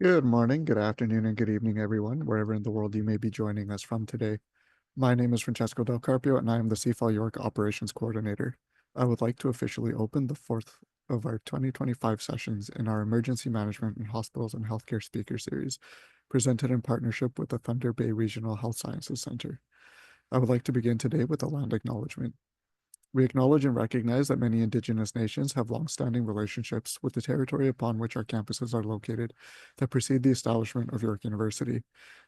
Good morning, good afternoon, and good evening, everyone, wherever in the world you may be joining us from today. My name is Francesco Del Carpio, and I am the CFAL York Operations Coordinator. I would like to officially open the fourth of our 2025 sessions in our Emergency Management in Hospitals and Healthcare Speaker Series, presented in partnership with the Thunder Bay Regional Health Sciences Center. I would like to begin today with a land acknowledgement. We acknowledge and recognize that many Indigenous nations have long-standing relationships with the territory upon which our campuses are located that precede the establishment of York University.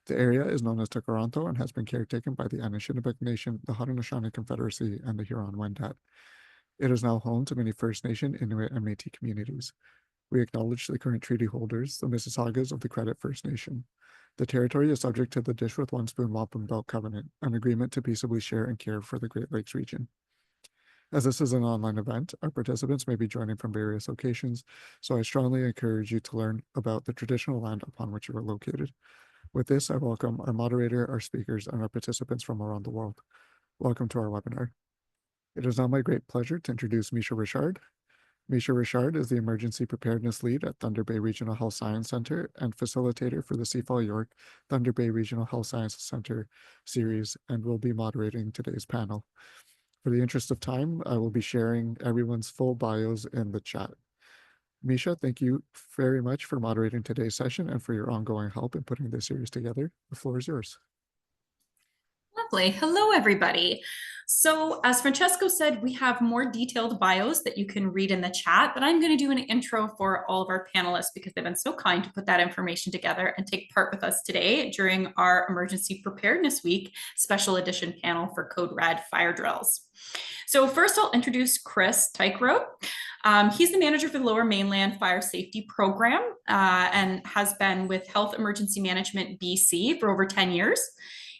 The area is known as Takaranto and has been caretaken by the Anishinaabe Nation, the Haudenosaunee Confederacy, and the Huron-Wendat. It is now home to many First Nation, Inuit, and Métis communities. We acknowledge the current treaty holders, the Mississaugas of the Credit First Nation. The territory is subject to the Dish with One Spoon Wampum Belt Covenant, an agreement to peaceably share and care for the Great Lakes region. As this is an online event, our participants may be joining from various locations, so I strongly encourage you to learn about the traditional land upon which you are located. With this, I welcome our moderator, our speakers, and our participants from around the world. Welcome to our webinar. It is now my great pleasure to introduce Misha Richard. Misha Richard is the Emergency Preparedness Lead at Thunder Bay Regional Health Science Center and facilitator for the CFAL York Thunder Bay Regional Health Sciences Center series and will be moderating today's panel. For the interest of time, I will be sharing everyone's full bios in the chat. Misha, thank you very much for moderating today's session and for your ongoing help in putting this series together. The floor is yours. Lovely. Hello, everybody. So as Francesco said, we have more detailed bios that you can read in the chat, but I'm going to do an intro for all of our panelists because they've been so kind to put that information together and take part with us today during our Emergency Preparedness Week special edition panel for Code Red fire drills. So first I'll introduce Chris Teichroeb. He's the manager for the Lower Mainland Fire Safety Program and has been with Health Emergency Management BC for over 10 years.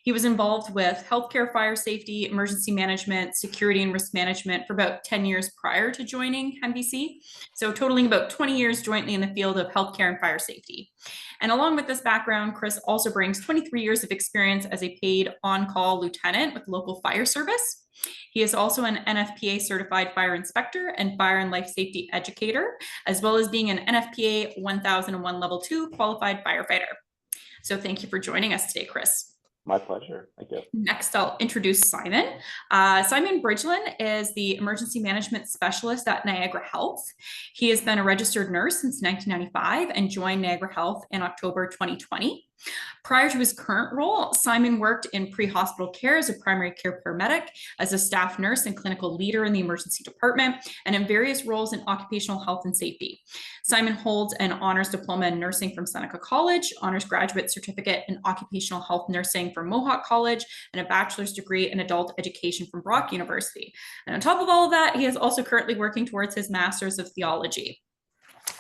He was involved with healthcare fire safety, emergency management, security and risk management for about 10 years prior to joining MBC. So totaling about 20 years jointly in the field of healthcare and fire safety. And along with this background, Chris also brings 23 years of experience as a paid on-call lieutenant with local fire service. He is also an NFPA certified fire inspector and fire and life safety educator, as well as being an NFPA 1001 level 2 qualified firefighter. So thank you for joining us today, Chris. My pleasure. Thank you. Next, I'll introduce Simon. Simon Bridgland is the emergency management specialist at Niagara Health. He has been a registered nurse since 1995 and joined Niagara Health in October 2020. Prior to his current role, Simon worked in pre-hospital care as a primary care paramedic, as a staff nurse and clinical leader in the emergency department, and in various roles in occupational health and safety. Simon holds an honors diploma in nursing from Seneca College, honors graduate certificate in occupational health nursing from Mohawk College, and a bachelor's degree in adult education from Brock University. And on top of all of that, he is also currently working towards his master's of theology.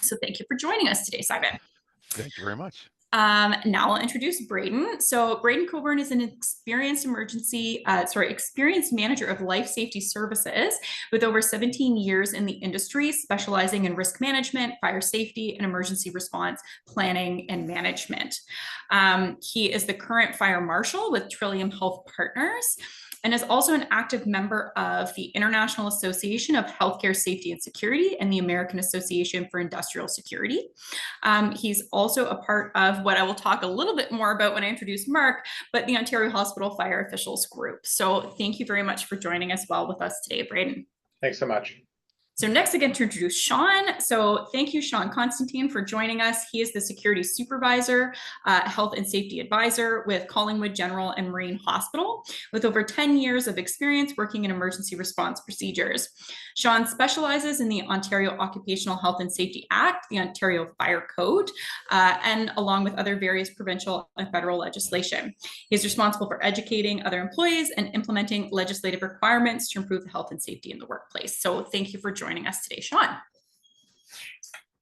So thank you for joining us today, Simon. Thank you very much. Now I'll introduce Braeden. So Braeden Cockburn is an experienced experienced manager of life safety services with over 17 years in the industry, specializing in risk management, fire safety, and emergency response planning and management. He is the current fire marshal with Trillium Health Partners, and is also an active member of the International Association of Healthcare Safety and Security and the American Association for Industrial Security. He's also a part of what I will talk a little bit more about when I introduce Mark, but the Ontario Hospital Fire Officials Group. So thank you very much for joining us with us today, Braeden. Thanks so much. So next I get to introduce Shawn. So thank you, Shawn Constantin, for joining us. He is the Security Supervisor, Health and Safety Advisor with Collingwood General and Marine Hospital, with over 10 years of experience working in emergency response procedures. Shawn specializes in the Ontario Occupational Health and Safety Act, the Ontario Fire Code, and along with other various provincial and federal legislation. He is responsible for educating other employees and implementing legislative requirements to improve the health and safety in the workplace. So thank you for joining us today, Shawn.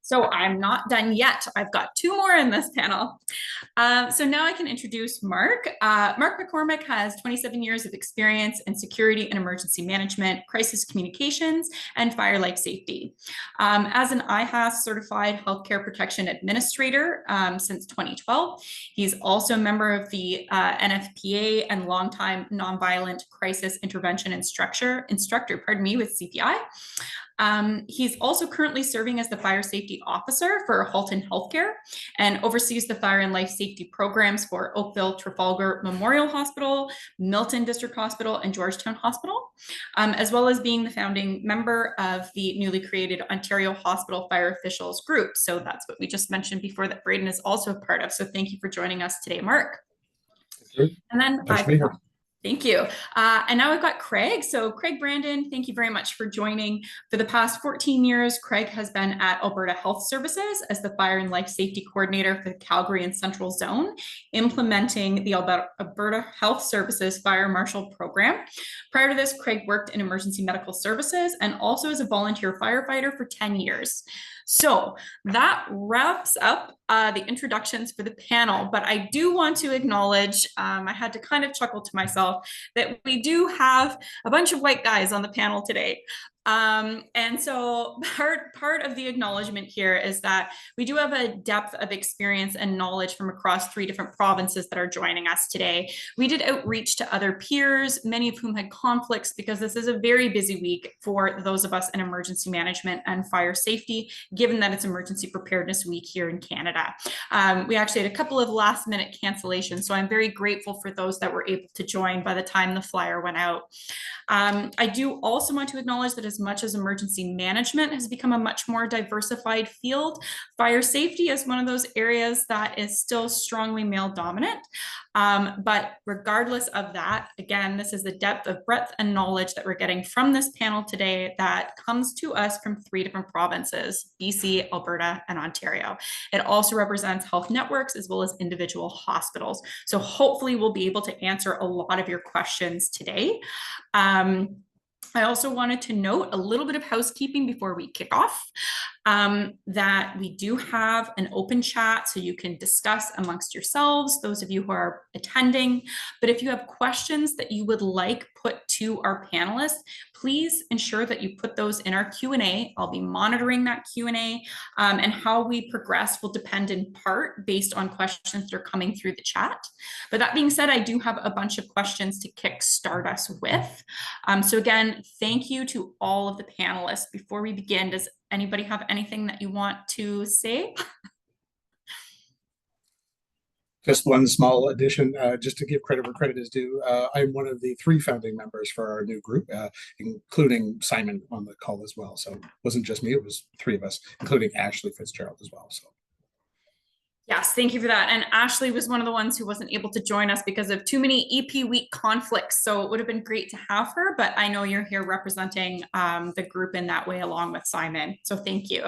So I'm not done yet. I've got two more in this panel. So now I can introduce Mark. Mark McCormick has 27 years of experience in security and emergency management, crisis communications, and fire life safety. As an IHAS certified healthcare protection administrator since 2012, he's also a member of the NFPA and longtime nonviolent crisis intervention instructor with CPI. He's also currently serving as the fire safety officer for Halton Healthcare and oversees the fire and life safety programs for Oakville Trafalgar Memorial Hospital, Milton District Hospital, and Georgetown Hospital, as well as being the founding member of the newly created Ontario Hospital Fire Officials Group. So that's what we just mentioned before that Braeden is also a part of. So thank you for joining us today, Mark. And then thank you. And now we've got Craig. So Craig Brandon, thank you very much for joining. For the past 14 years, Craig has been at Alberta Health Services as the Fire and Life Safety Coordinator for the Calgary and Central Zone, implementing the Alberta Health Services Fire Marshal Program. Prior to this, Craig worked in emergency medical services and also as a volunteer firefighter for 10 years. So that wraps up the introductions for the panel, but I do want to acknowledge, I had to kind of chuckle to myself that we do have a bunch of white guys on the panel today. And so part of the acknowledgement here is that we do have a depth of experience and knowledge from across 3 different provinces that are joining us today. We did outreach to other peers, many of whom had conflicts because this is a very busy week for those of us in emergency management and fire safety, given that it's Emergency Preparedness Week here in Canada. We actually had a couple of last minute cancellations, so I'm very grateful for those that were able to join by the time the flyer went out. I do also want to acknowledge that as much as emergency management has become a much more diversified field, fire safety is one of those areas that is still strongly male dominant. But regardless of that, again, this is the depth of breadth and knowledge that we're getting from this panel today that comes to us from 3 different provinces, BC, Alberta, and Ontario. It also represents health networks as well as individual hospitals. So hopefully we'll be able to answer a lot of your questions today. I also wanted to note a little bit of housekeeping before we kick off, that we do have an open chat so you can discuss amongst yourselves, those of you who are attending. But if you have questions that you would like put to our panelists, please ensure that you put those in our Q&A. I'll be monitoring that Q&A, and how we progress will depend in part based on questions that are coming through the chat. But that being said, I do have a bunch of questions to kick start us with. So again, thank you to all of the panelists. Before we begin, does anybody have anything that you want to say? Just one small addition, just to give credit where credit is due. I'm one of the 3 founding members for our new group, including Simon on the call as well. So it wasn't just me, it was 3 of us, including Ashley Fitzgerald as well. So. Yes, thank you for that. And Ashley was one of the ones who wasn't able to join us because of too many EP week conflicts. So it would have been great to have her, but I know you're here representing the group in that way along with Simon. So thank you.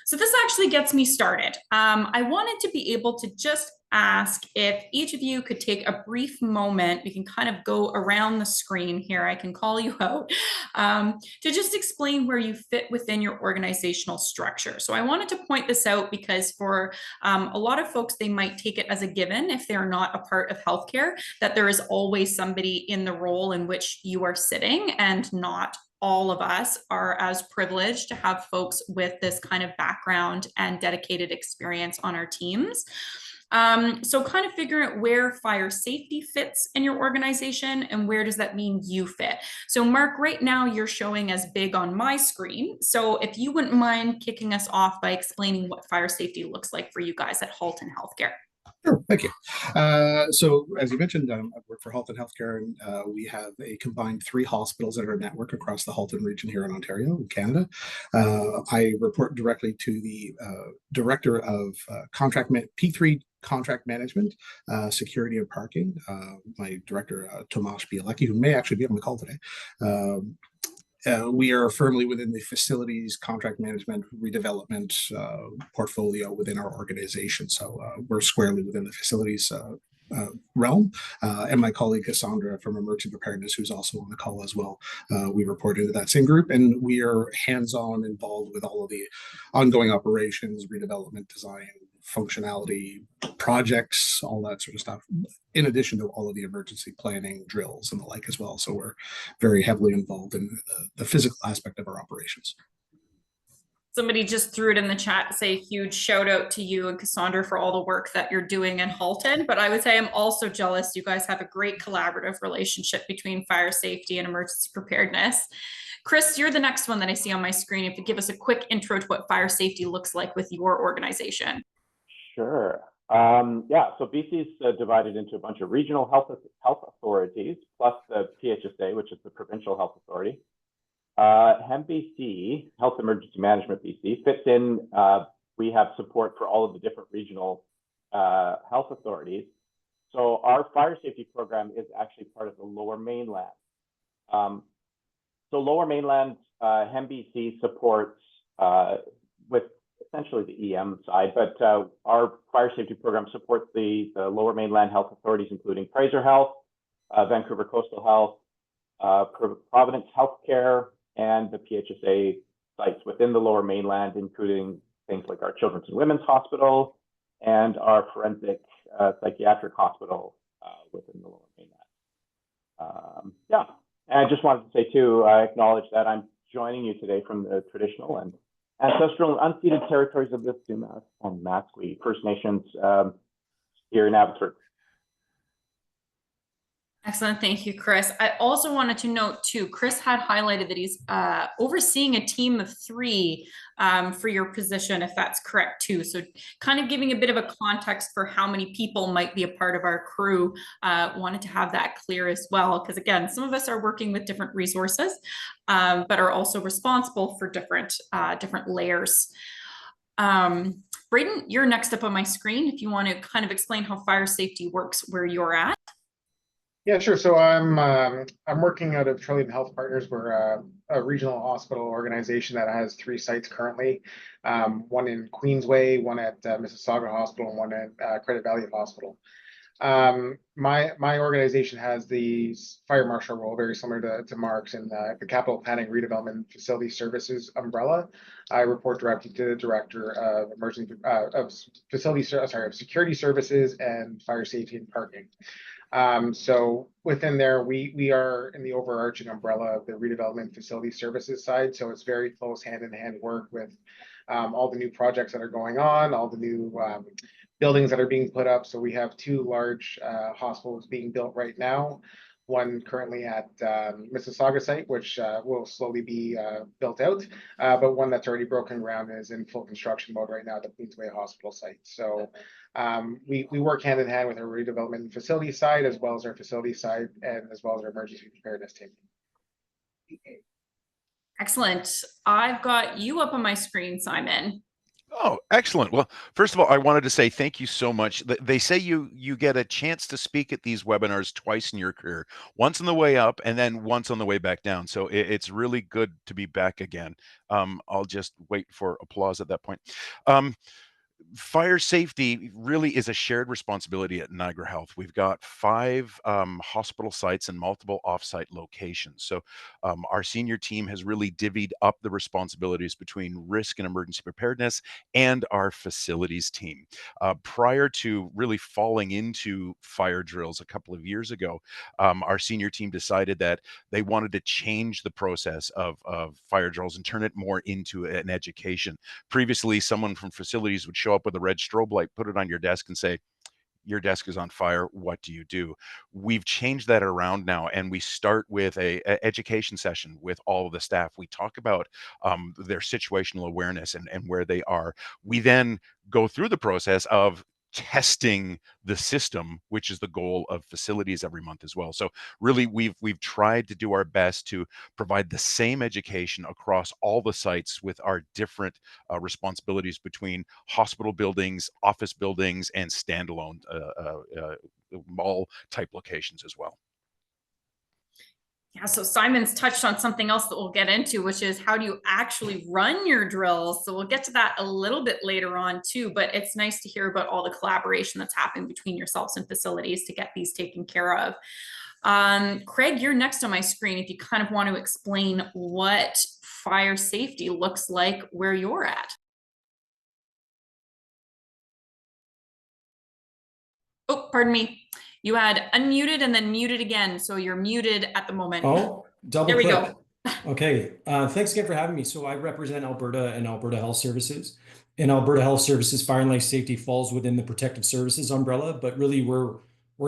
So this actually gets me started. I wanted to be able to just ask if each of you could take a brief moment, we can kind of go around the screen here, I can call you out, to just explain where you fit within your organizational structure. So I wanted to point this out because for a lot of folks, they might take it as a given if they're not a part of healthcare, that there is always somebody in the role in which you are sitting, and not all of us are as privileged to have folks with this kind of background and dedicated experience on our teams. So kind of figuring out where fire safety fits in your organization and where does that mean you fit. So Mark, right now you're showing as big on my screen. So if you wouldn't mind kicking us off by explaining what fire safety looks like for you guys at Halton Healthcare. Sure, thank you. So as you mentioned, I work for Halton Healthcare, and we have a combined 3 hospitals in our network across the Halton region here in Ontario, in Canada. I report directly to the Director of P3 Contract Management, Security and Parking, my Director, Tomasz Bielecki, who may actually be on the call today. We are firmly within the facilities, contract management, redevelopment portfolio within our organization. So we're squarely within the facilities realm. And my colleague Cassandra from Emergency Preparedness, who's also on the call as well, we report into that same group, and we are hands-on involved with all of the ongoing operations, redevelopment, design, functionality, projects, all that sort of stuff, in addition to all of the emergency planning, drills, and the like as well. So we're very heavily involved in the physical aspect of our operations. Somebody just threw it in the chat to say a huge shout out to you and Cassandra for all the work that you're doing in Halton. But I would say I'm also jealous. You guys have a great collaborative relationship between fire safety and emergency preparedness. Chris, you're the next one that I see on my screen. If you give us a quick intro to what fire safety looks like with your organization. Sure. Yeah, so BC is divided into a bunch of regional health authorities, plus the PHSA, which is the provincial health authority. HEMBC, Health Emergency Management BC, fits in. We have support for all of the different regional health authorities. So our fire safety program is actually part of the Lower Mainland. So Lower Mainland, HEMBC supports with essentially the EM side, but our fire safety program supports the Lower Mainland health authorities, including Fraser Health, Vancouver Coastal Health, Providence Healthcare, and the PHSA sites within the Lower Mainland, including things like our Children's and Women's Hospital and our Forensic Psychiatric Hospital within the Lower Mainland. Yeah, and I just wanted to say too, I acknowledge that I'm joining you today from the traditional and ancestral and unceded territories of the Sumas and Matsqui First Nations here in Abbotsford. Excellent. Thank you, Chris. I also wanted to note too, Chris had highlighted that he's overseeing a team of 3 for your position, if that's correct too. So kind of giving a bit of a context for how many people might be a part of our crew. Wanted to have that clear as well, because again, some of us are working with different resources, but are also responsible for different layers. Braeden, you're next up on my screen. If you want to kind of explain how fire safety works where you're at. Yeah, sure. So I'm working out of Trillium Health Partners. We're a regional hospital organization that has 3 sites currently. One in Queensway, one at Mississauga Hospital, and one at Credit Valley Hospital. My organization has the fire marshal role, very similar to Mark's, in the Capital Planning Redevelopment Facility Services umbrella. I report directly to the Director of Security Services and Fire Safety and Parking. So within there, we are in the overarching umbrella of the redevelopment facility services side. So it's very close hand-in-hand work with all the new projects that are going on, all the new buildings that are being put up. So we have 2 large hospitals being built right now. One currently at Mississauga site, which will slowly be built out, but one that's already broken ground and is in full construction mode right now at the Queensway Hospital site. So we work hand in hand with our redevelopment and facility side, as well as our facility side, and as well as our emergency preparedness team. Excellent. I've got you up on my screen, Simon. Oh, excellent. Well, first of all, I wanted to say thank you so much. They say you get a chance to speak at these webinars twice in your career, once on the way up and then once on the way back down. So it's really good to be back again. I'll just wait for applause at that point. Fire safety really is a shared responsibility at Niagara Health. We've got 5 hospital sites and multiple offsite locations. So our senior team has really divvied up the responsibilities between risk and emergency preparedness and our facilities team. Prior to really falling into fire drills a couple of years ago, our senior team decided that they wanted to change the process of fire drills and turn it more into an education. Previously, someone from facilities would show up with a red strobe light, put it on your desk and say, your desk is on fire, what do you do? We've changed that around now, and we start with a education session with all of the staff. We talk about their situational awareness and where they are. We then go through the process of testing the system, which is the goal of facilities every month as well. So really, we've tried to do our best to provide the same education across all the sites with our different responsibilities between hospital buildings, office buildings, and standalone mall type locations as well. Yeah, so Simon's touched on something else that we'll get into, which is how do you actually run your drills? So we'll get to that a little bit later on too, but it's nice to hear about all the collaboration that's happening between yourselves and facilities to get these taken care of. Craig, you're next on my screen if you kind of want to explain what fire safety looks like where you're at. Oh, pardon me. You had unmuted and then muted again. So you're muted at the moment. Oh, double there we click. go. Okay, thanks again for having me. So I represent Alberta and Alberta Health Services. And Alberta Health Services Fire and Life Safety falls within the Protective Services umbrella, but really we're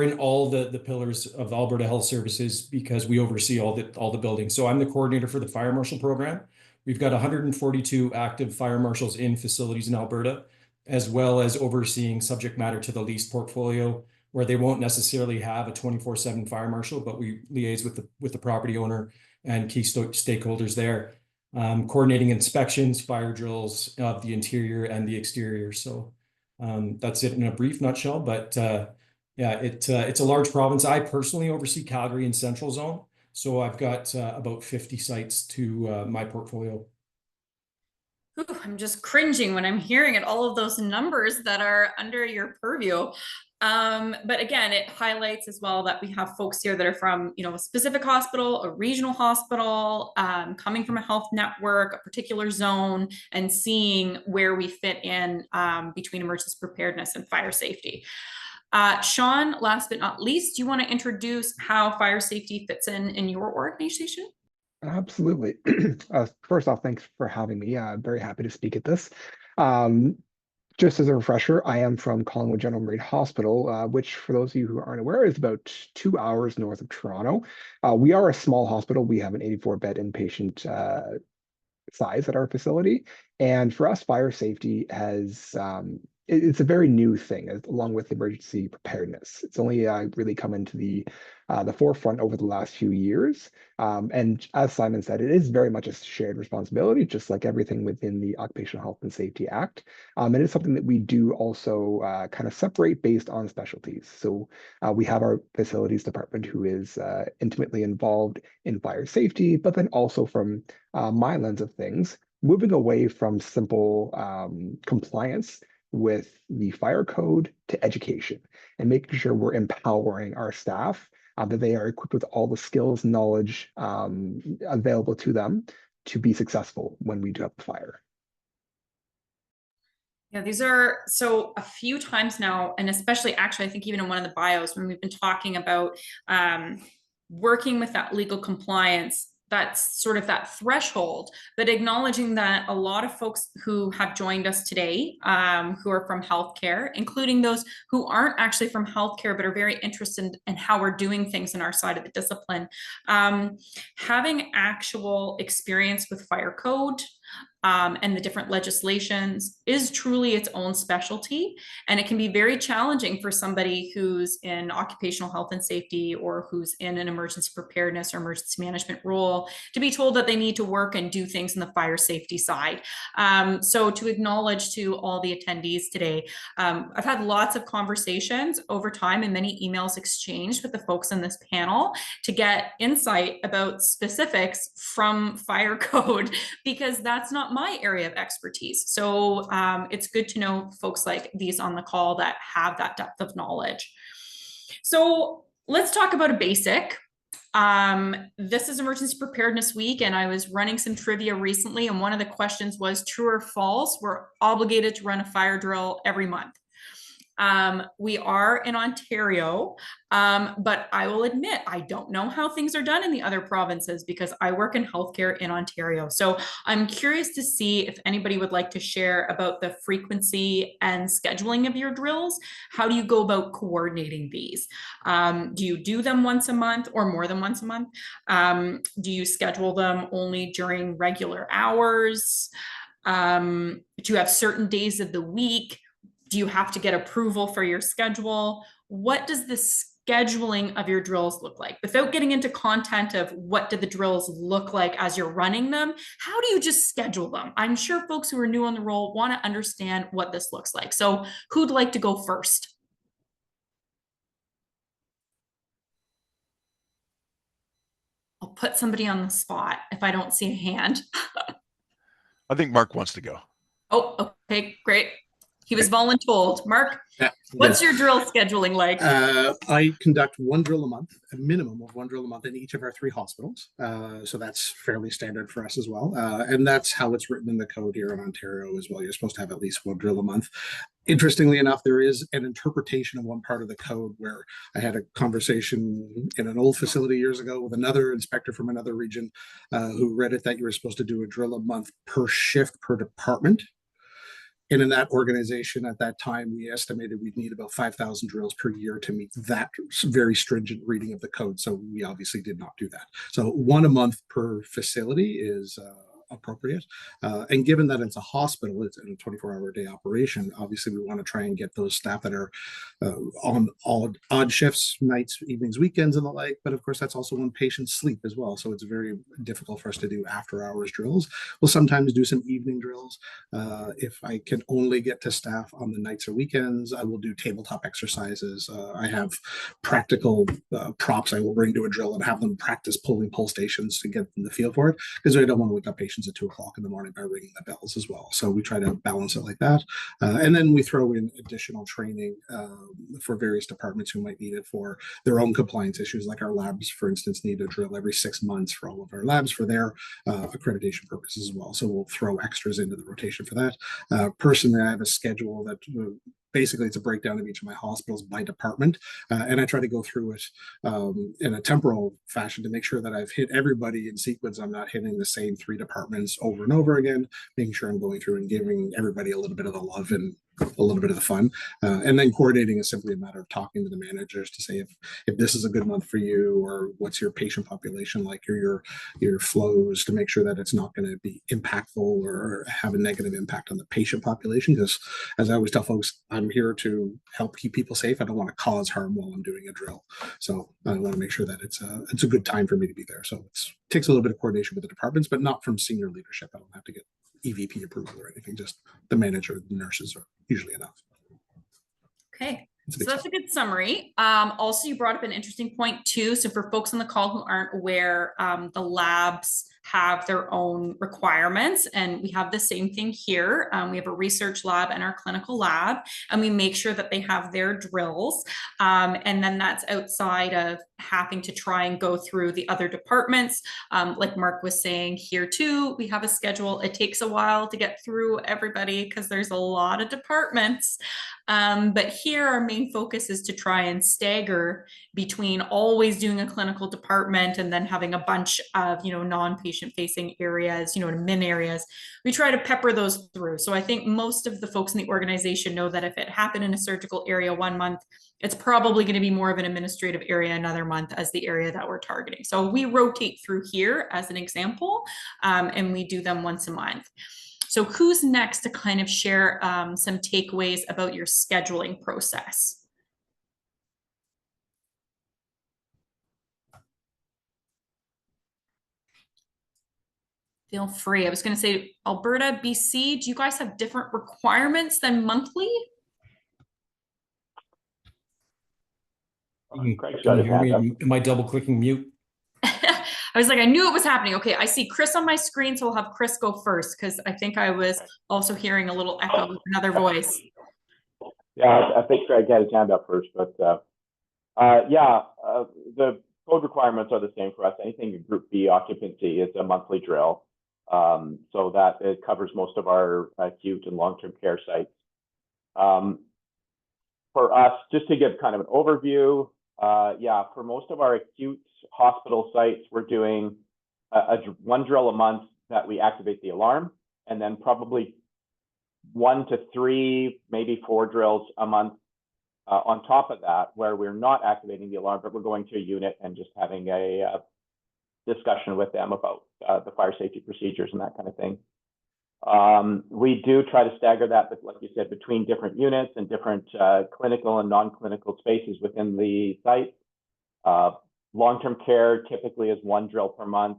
in all the pillars of Alberta Health Services because we oversee all the buildings. So I'm the coordinator for the fire marshal program. We've got 142 active fire marshals in facilities in Alberta, as well as overseeing subject matter to the lease portfolio, where they won't necessarily have a 24/7 fire marshal, but we liaise with the property owner and key stakeholders there, coordinating inspections, fire drills of the interior and the exterior. So that's it in a brief nutshell. But yeah, it's a large province. I personally oversee Calgary and Central Zone, so I've got about 50 sites to my portfolio. Ooh, I'm just cringing when I'm hearing it, all of those numbers that are under your purview. But again, it highlights as well that we have folks here that are from, a specific hospital, a regional hospital, coming from a health network, a particular zone, and seeing where we fit in between emergency preparedness and fire safety. Shawn, last but not least, do you want to introduce how fire safety fits in your organization? Absolutely. First off, thanks for having me. I'm very happy to speak at this. Just as a refresher, I am from Collingwood General Marine Hospital, which, for those of you who aren't aware, is about 2 hours north of Toronto. We are a small hospital. We have an 84-bed inpatient size at our facility. And for us, fire safety it's a very new thing, along with emergency preparedness. It's only really come into the forefront over the last few years. And as Simon said, it is very much a shared responsibility, just like everything within the Occupational Health and Safety Act. And it's something that we do also kind of separate based on specialties. So we have our facilities department who is intimately involved in fire safety, but then also from my lens of things, moving away from simple compliance with the fire code to education and making sure we're empowering our staff, that they are equipped with all the skills, knowledge available to them to be successful when we do have a fire. Yeah, these are so a few times now, and especially actually, I think even in one of the bios when we've been talking about working with that legal compliance, that's sort of that threshold, but acknowledging that a lot of folks who have joined us today, who are from healthcare, including those who aren't actually from healthcare, but are very interested in how we're doing things in our side of the discipline, having actual experience with fire code, and the different legislations is truly its own specialty. And it can be very challenging for somebody who's in occupational health and safety or who's in an emergency preparedness or emergency management role to be told that they need to work and do things in the fire safety side. So to acknowledge to all the attendees today, I've had lots of conversations over time and many emails exchanged with the folks in this panel to get insight about specifics from fire code, because that's not my area of expertise. So it's good to know folks like these on the call that have that depth of knowledge. So let's talk about a basic. This is Emergency Preparedness Week, and I was running some trivia recently, and one of the questions was true or false, we're obligated to run a fire drill every month. We are in Ontario, but I will admit I don't know how things are done in the other provinces because I work in healthcare in Ontario. So I'm curious to see if anybody would like to share about the frequency and scheduling of your drills. How do you go about coordinating these? Do you do them once a month or more than once a month? Do you schedule them only during regular hours? Do you have certain days of the week? Do you have to get approval for your schedule? What does the scheduling of your drills look like? Without getting into content of what do the drills look like as you're running them, how do you just schedule them? I'm sure folks who are new on the role want to understand what this looks like. So who'd like to go first? I'll put somebody on the spot if I don't see a hand. I think Mark wants to go. Oh, okay, great. He was voluntold. Mark, what's your drill scheduling like? I conduct one drill a month, a minimum of one drill a month in each of our 3 hospitals. So that's fairly standard for us as well. And that's how it's written in the code here in Ontario as well. You're supposed to have at least one drill a month. Interestingly enough, there is an interpretation of one part of the code where I had a conversation in an old facility years ago with another inspector from another region who read it that you were supposed to do a drill a month per shift per department. And in that organization at that time, we estimated we'd need about 5,000 drills per year to meet that very stringent reading of the code. So we obviously did not do that. So one a month per facility is appropriate. And given that it's a hospital, it's a 24-hour day operation, obviously we want to try and get those staff that are on odd shifts, nights, evenings, weekends, and the like. But of course, that's also when patients sleep as well. So it's very difficult for us to do after-hours drills. We'll sometimes do some evening drills. If I can only get to staff on the nights or weekends, I will do tabletop exercises. I have practical props I will bring to a drill and have them practice pulling pull stations to get in the feel for it, because I don't want to wake up patients at 2 o'clock in the morning by ringing the bells as well. So we try to balance it like that. And then we throw in additional training for various departments who might need it for their own compliance issues. Like our labs, for instance, need a drill every 6 months for all of our labs for their accreditation purposes as well. So we'll throw extras into the rotation for that. Personally, I have a schedule that basically it's a breakdown of each of my hospitals by department. And I try to go through it in a temporal fashion to make sure that I've hit everybody in sequence. I'm not hitting the same 3 departments over and over again, making sure I'm going through and giving everybody a little bit of the love and a little bit of the fun. And then coordinating is simply a matter of talking to the managers to say if this is a good month for you, or what's your patient population like, or your flows, to make sure that it's not going to be impactful or have a negative impact on the patient population. Because as I always tell folks, I'm here to help keep people safe. I don't want to cause harm while I'm doing a drill. So I want to make sure that it's a good time for me to be there. So it takes a little bit of coordination with the departments, but not from senior leadership. I don't have to get EVP approval or anything. Just the manager, the nurses are usually enough. Okay, so that's a good summary. Also, you brought up an interesting point too. So for folks on the call who aren't aware, the labs have their own requirements, and we have the same thing here. We have a research lab and our clinical lab, and we make sure that they have their drills. And then that's outside of having to try and go through the other departments. Like Mark was saying here too, we have a schedule. It takes a while to get through everybody because there's a lot of departments. But here our main focus is to try and stagger between always doing a clinical department and then having a bunch of, non-patient facing areas, admin areas. We try to pepper those through. So I think most of the folks in the organization know that if it happened in a surgical area 1 month, it's probably going to be more of an administrative area another month as the area that we're targeting. So we rotate through here as an example, and we do them once a month. So who's next to kind of share some takeaways about your scheduling process? Feel free. I was going to say, Alberta, BC, do you guys have different requirements than monthly? Craig's got his hand up. Am I double clicking mute? I was like, I knew it was happening. Okay, I see Chris on my screen, so I'll have Chris go first because I think I was also hearing a little echo with another voice. Yeah, I think Craig had his hand up first, but the code requirements are the same for us. Anything in Group B occupancy is a monthly drill. So that it covers most of our acute and long-term care sites. For us, just to give kind of an overview, for most of our acute hospital sites, we're doing one drill a month that we activate the alarm, and then probably 1 to 3, maybe 4 drills a month on top of that, where we're not activating the alarm, but we're going to a unit and just having a discussion with them about the fire safety procedures and that kind of thing. We do try to stagger that, but like you said, between different units and different clinical and non-clinical spaces within the site. Long-term care typically is 1 drill per month.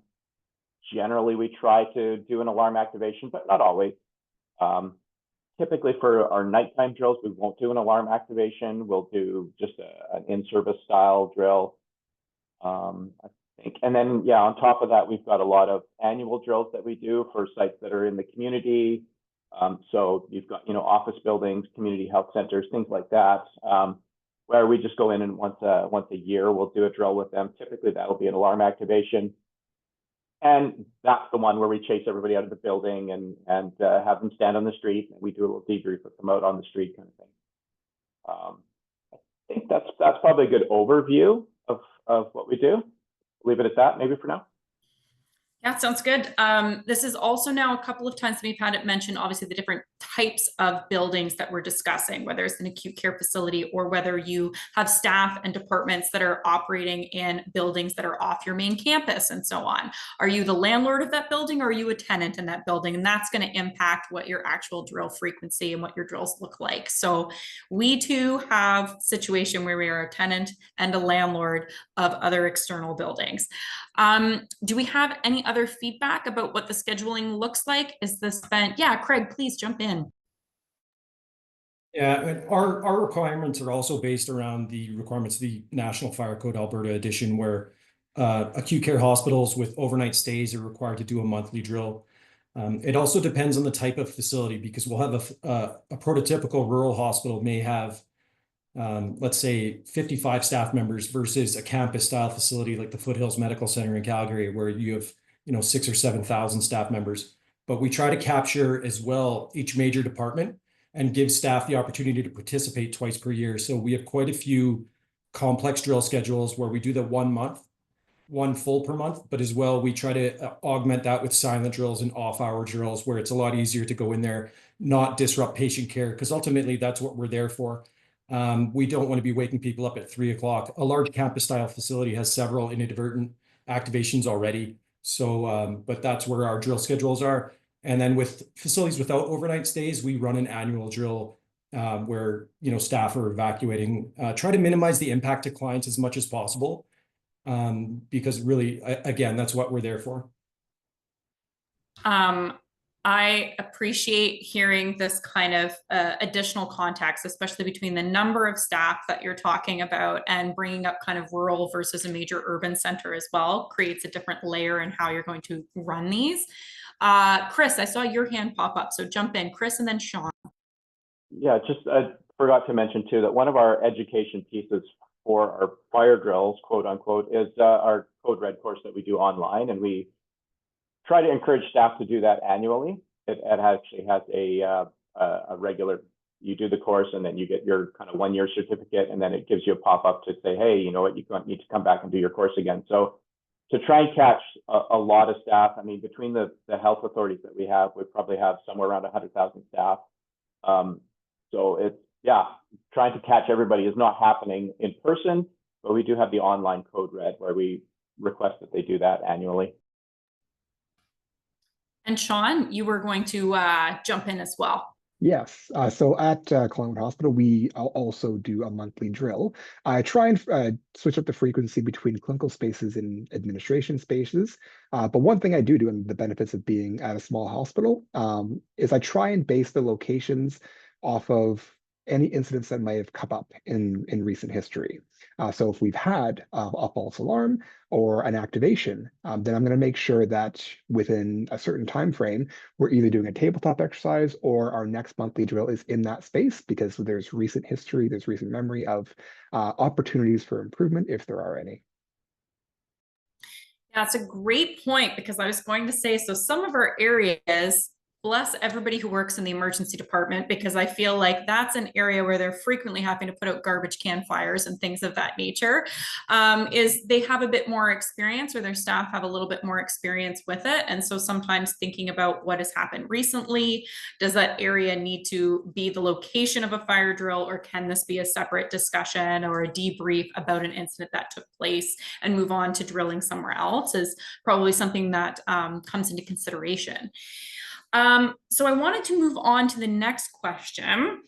Generally, we try to do an alarm activation, but not always. Typically for our nighttime drills, we won't do an alarm activation. We'll do just an in-service style drill. I think. And then, on top of that, we've got a lot of annual drills that we do for sites that are in the community. So you've got, office buildings, community health centers, things like that, where we just go in and once a year, we'll do a drill with them. Typically, that'll be an alarm activation. And that's the one where we chase everybody out of the building and have them stand on the street. And we do a little debrief with them out on the street kind of thing. I think that's probably a good overview of what we do. Leave it at that maybe for now. Yeah, sounds good. This is also now a couple of times we've had it mentioned, obviously, the different types of buildings that we're discussing, whether it's an acute care facility or whether you have staff and departments that are operating in buildings that are off your main campus and so on. Are you the landlord of that building or are you a tenant in that building? And that's going to impact what your actual drill frequency and what your drills look like. So we too have a situation where we are a tenant and a landlord of other external buildings. Do we have any other feedback about what the scheduling looks like? Is this spent? Yeah, Craig, please jump in. Yeah, and our requirements are also based around the requirements of the National Fire Code Alberta edition, where acute care hospitals with overnight stays are required to do a monthly drill. It also depends on the type of facility, because we'll have a prototypical rural hospital may have let's say 55 staff members versus a campus style facility like the Foothills Medical Center in Calgary, where you have 6,000 or 7,000 staff members. But we try to capture as well each major department and give staff the opportunity to participate twice per year. So we have quite a few complex drill schedules where we do the 1 month, one full per month, but as well we try to augment that with silent drills and off-hour drills where it's a lot easier to go in there, not disrupt patient care, because ultimately that's what we're there for. We don't want to be waking people up at 3 o'clock. A large campus style facility has several inadvertent activations already. So, but that's where our drill schedules are. And then with facilities without overnight stays, we run an annual drill where, staff are evacuating, try to minimize the impact to clients as much as possible. Because really, again, that's what we're there for. I appreciate hearing this kind of additional context, especially between the number of staff that you're talking about and bringing up kind of rural versus a major urban center as well creates a different layer in how you're going to run these. Chris, I saw your hand pop up, so jump in, Chris, and then Shawn. Yeah, just I forgot to mention too that one of our education pieces for our fire drills, quote unquote, is our Code Red course that we do online, and we try to encourage staff to do that annually. It actually has a regular, you do the course and then you get your kind of 1-year certificate, and then it gives you a pop-up to say, hey, you know what, you need to come back and do your course again. So to try and catch a lot of staff, I mean, between the health authorities that we probably have somewhere around 100,000 staff. So it's, yeah, trying to catch everybody is not happening in person, but we do have the online Code Red where we request that they do that annually. And Shawn, you were going to jump in as well. Yes. So at Collingwood Hospital, we also do a monthly drill. I try and switch up the frequency between clinical spaces and administration spaces. But one thing I do, and the benefits of being at a small hospital, is I try and base the locations off of any incidents that might have come up in recent history. So if we've had a false alarm or an activation, then I'm going to make sure that within a certain time frame, we're either doing a tabletop exercise or our next monthly drill is in that space, because there's recent history, there's recent memory of opportunities for improvement if there are any. That's a great point, because I was going to say, so some of our areas, bless everybody who works in the emergency department, because I feel like that's an area where they're frequently having to put out garbage can fires and things of that nature, is they have a bit more experience, or their staff have a little bit more experience with it. And so sometimes thinking about what has happened recently, does that area need to be the location of a fire drill, or can this be a separate discussion or a debrief about an incident that took place and move on to drilling somewhere else, is probably something that comes into consideration. So I wanted to move on to the next question.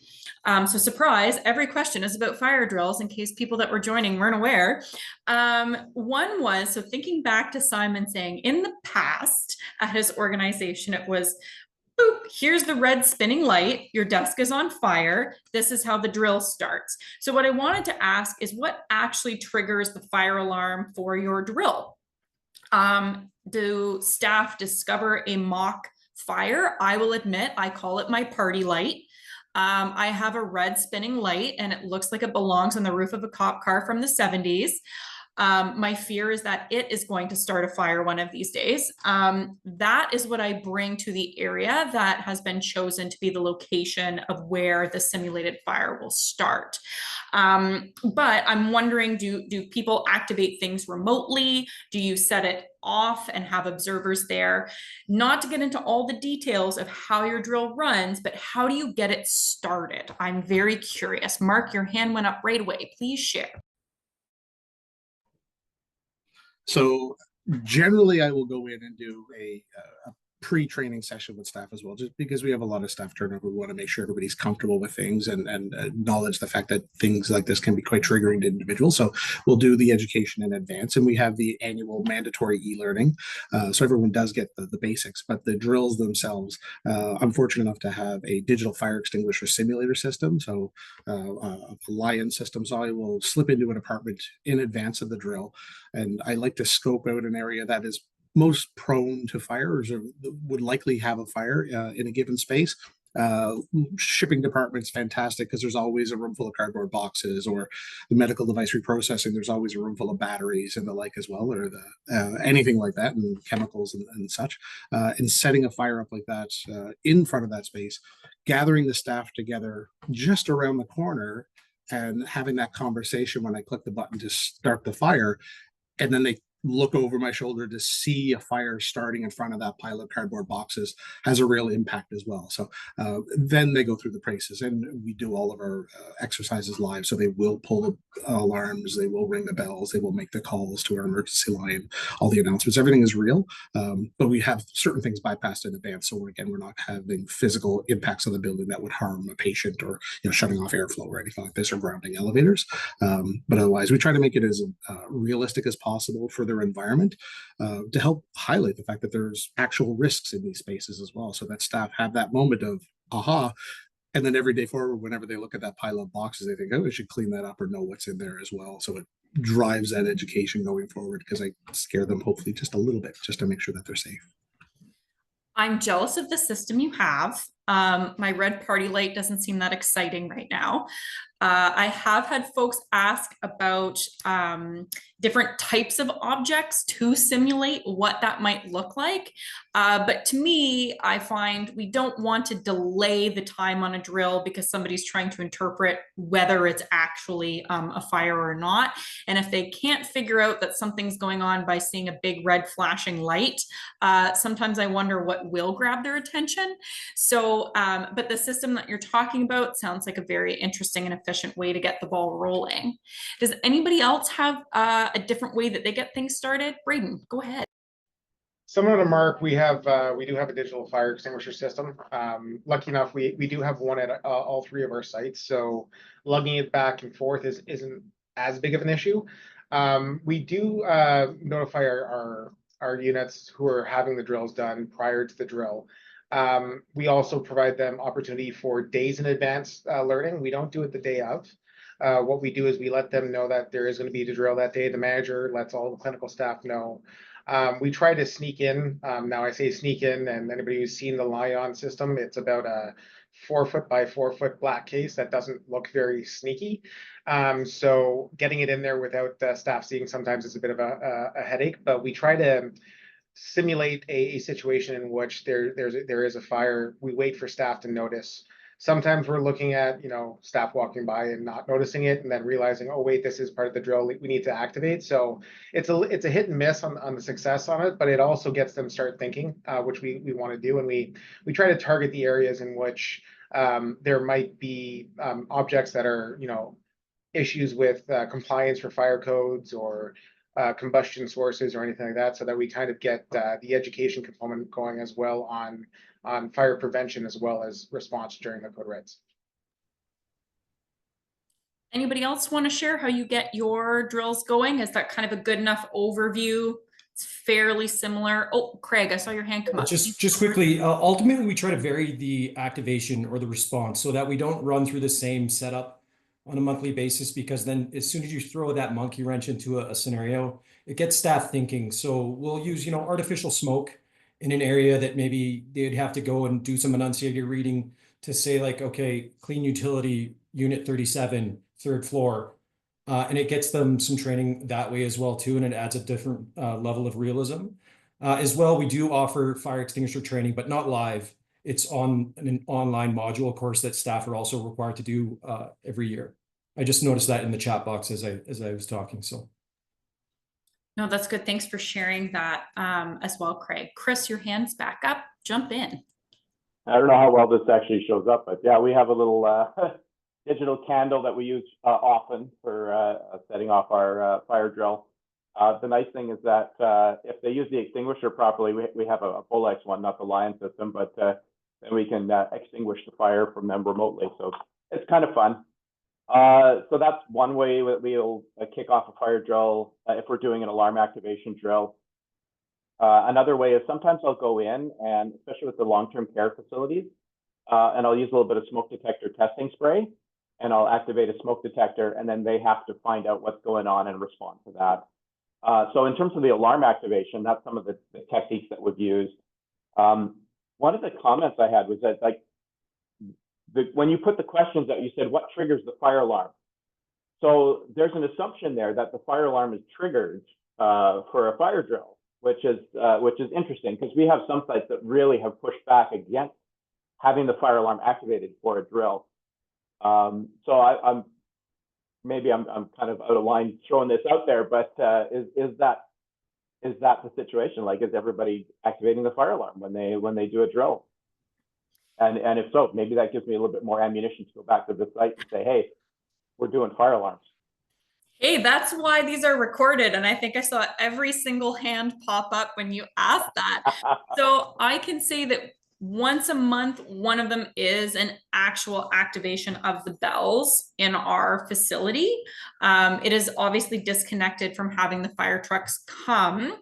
So surprise, every question is about fire drills in case people that were joining weren't aware. One was, so thinking back to Simon saying in the past at his organization, it was, boop, here's the red spinning light, your desk is on fire, this is how the drill starts. So what I wanted to ask is what actually triggers the fire alarm for your drill? Do staff discover a mock fire? I will admit, I call it my party light. I have a red spinning light and it looks like it belongs on the roof of a cop car from the 70s. My fear is that it is going to start a fire one of these days. That is what I bring to the area that has been chosen to be the location of where the simulated fire will start. But I'm wondering, do people activate things remotely? Do you set it off and have observers there? Not to get into all the details of how your drill runs, but how do you get it started? I'm very curious. Mark, your hand went up right away. Please share. So generally, I will go in and do a pre-training session with staff as well, just because we have a lot of staff turnover. We want to make sure everybody's comfortable with things and acknowledge the fact that things like this can be quite triggering to individuals. So we'll do the education in advance, and we have the annual mandatory e-learning. So everyone does get the basics, but the drills themselves, I'm fortunate enough to have a digital fire extinguisher simulator system. So a Lion system. So I will slip into an apartment in advance of the drill, and I like to scope out an area that is most prone to fires or would likely have a fire in a given space. Shipping department's fantastic because there's always a room full of cardboard boxes, or the medical device reprocessing, there's always a room full of batteries and the like as well, or the anything like that, and chemicals and such. And setting a fire up like that in front of that space, gathering the staff together just around the corner and having that conversation when I click the button to start the fire, and then they look over my shoulder to see a fire starting in front of that pile of cardboard boxes has a real impact as well. So then they go through the paces, and we do all of our exercises live. So they will pull the alarms, they will ring the bells, they will make the calls to our emergency line, all the announcements, everything is real. But we have certain things bypassed in advance. So again, we're not having physical impacts on the building that would harm a patient, or shutting off airflow or anything like this, or grounding elevators. But otherwise, we try to make it as realistic as possible for their environment, to help highlight the fact that there's actual risks in these spaces as well, so that staff have that moment of aha, and then every day forward, whenever they look at that pile of boxes, they think, oh, we should clean that up or know what's in there as well. So it drives that education going forward, because I scare them hopefully just a little bit, just to make sure that they're safe. I'm jealous of the system you have. My red party light doesn't seem that exciting right now. I have had folks ask about different types of objects to simulate what that might look like. But to me, I find we don't want to delay the time on a drill because somebody's trying to interpret whether it's actually a fire or not. And if they can't figure out that something's going on by seeing a big red flashing light, sometimes I wonder what will grab their attention. So, but the system that you're talking about sounds like a very interesting and efficient way to get the ball rolling. Does anybody else have a different way that they get things started? Braeden, go ahead. Similar to Mark, we do have a digital fire extinguisher system. Lucky enough, we do have one at all three of our sites, so lugging it back and forth isn't as big of an issue. We do notify our units who are having the drills done prior to the drill. We also provide them opportunity for days in advance learning. We don't do it the day of. What we do is we let them know that there is going to be a drill that day. The manager lets all the clinical staff know. We try to sneak in. Now I say sneak in, and anybody who's seen the Lion system, it's about a 4 foot by 4 foot black case that doesn't look very sneaky. So getting it in there without staff seeing sometimes is a bit of a headache, but we try to simulate a situation in which there is a fire. We wait for staff to notice. Sometimes we're looking at, staff walking by and not noticing it, and then realizing, oh wait, this is part of the drill, we need to activate. So it's a hit and miss on the success on it, but it also gets them start thinking, which we want to do. And we try to target the areas in which there might be objects that are, issues with compliance for fire codes or combustion sources or anything like that, so that we kind of get the education component going as well on fire prevention as well as response during the code reds. Anybody else want to share how you get your drills going? Is that kind of a good enough overview? It's fairly similar. Oh, Craig, I saw your hand come up. Just quickly, ultimately, we try to vary the activation or the response so that we don't run through the same setup on a monthly basis, because then as soon as you throw that monkey wrench into a scenario, it gets staff thinking. So we'll use, artificial smoke in an area that maybe they'd have to go and do some enunciated reading to say, like, okay, clean utility unit 37, third floor. and it gets them some training that way as well too, and it adds a different level of realism. As well, we do offer fire extinguisher training, but not live. It's on an online module course that staff are also required to do every year. I just noticed that in the chat box as I was talking. So. No, that's good. Thanks for sharing that as well, Craig. Chris, your hand's back up. Jump in. I don't know how well this actually shows up, but yeah, we have a little digital candle that we use often for setting off our fire drill. The nice thing is that if they use the extinguisher properly, we have a Bolex one, not the Lion system, but then we can extinguish the fire from them remotely. So it's kind of fun. So that's one way that we'll kick off a fire drill if we're doing an alarm activation drill. Another way is sometimes I'll go in, and especially with the long-term care facilities, and I'll use a little bit of smoke detector testing spray, and I'll activate a smoke detector, and then they have to find out what's going on and respond to that. So in terms of the alarm activation, that's some of the techniques that we've used. One of the comments I had was that, like, when you put the questions out, you said, what triggers the fire alarm? So there's an assumption there that the fire alarm is triggered for a fire drill, which is interesting, because we have some sites that really have pushed back against having the fire alarm activated for a drill. So I'm kind of out of line throwing this out there, but is that the situation? Like, is everybody activating the fire alarm when they do a drill? And if so, maybe that gives me a little bit more ammunition to go back to the site and say, hey, we're doing fire alarms. Hey, that's why these are recorded. And I think I saw every single hand pop up when you asked that. So I can say that once a month, one of them is an actual activation of the bells in our facility. It is obviously disconnected from having the fire trucks come.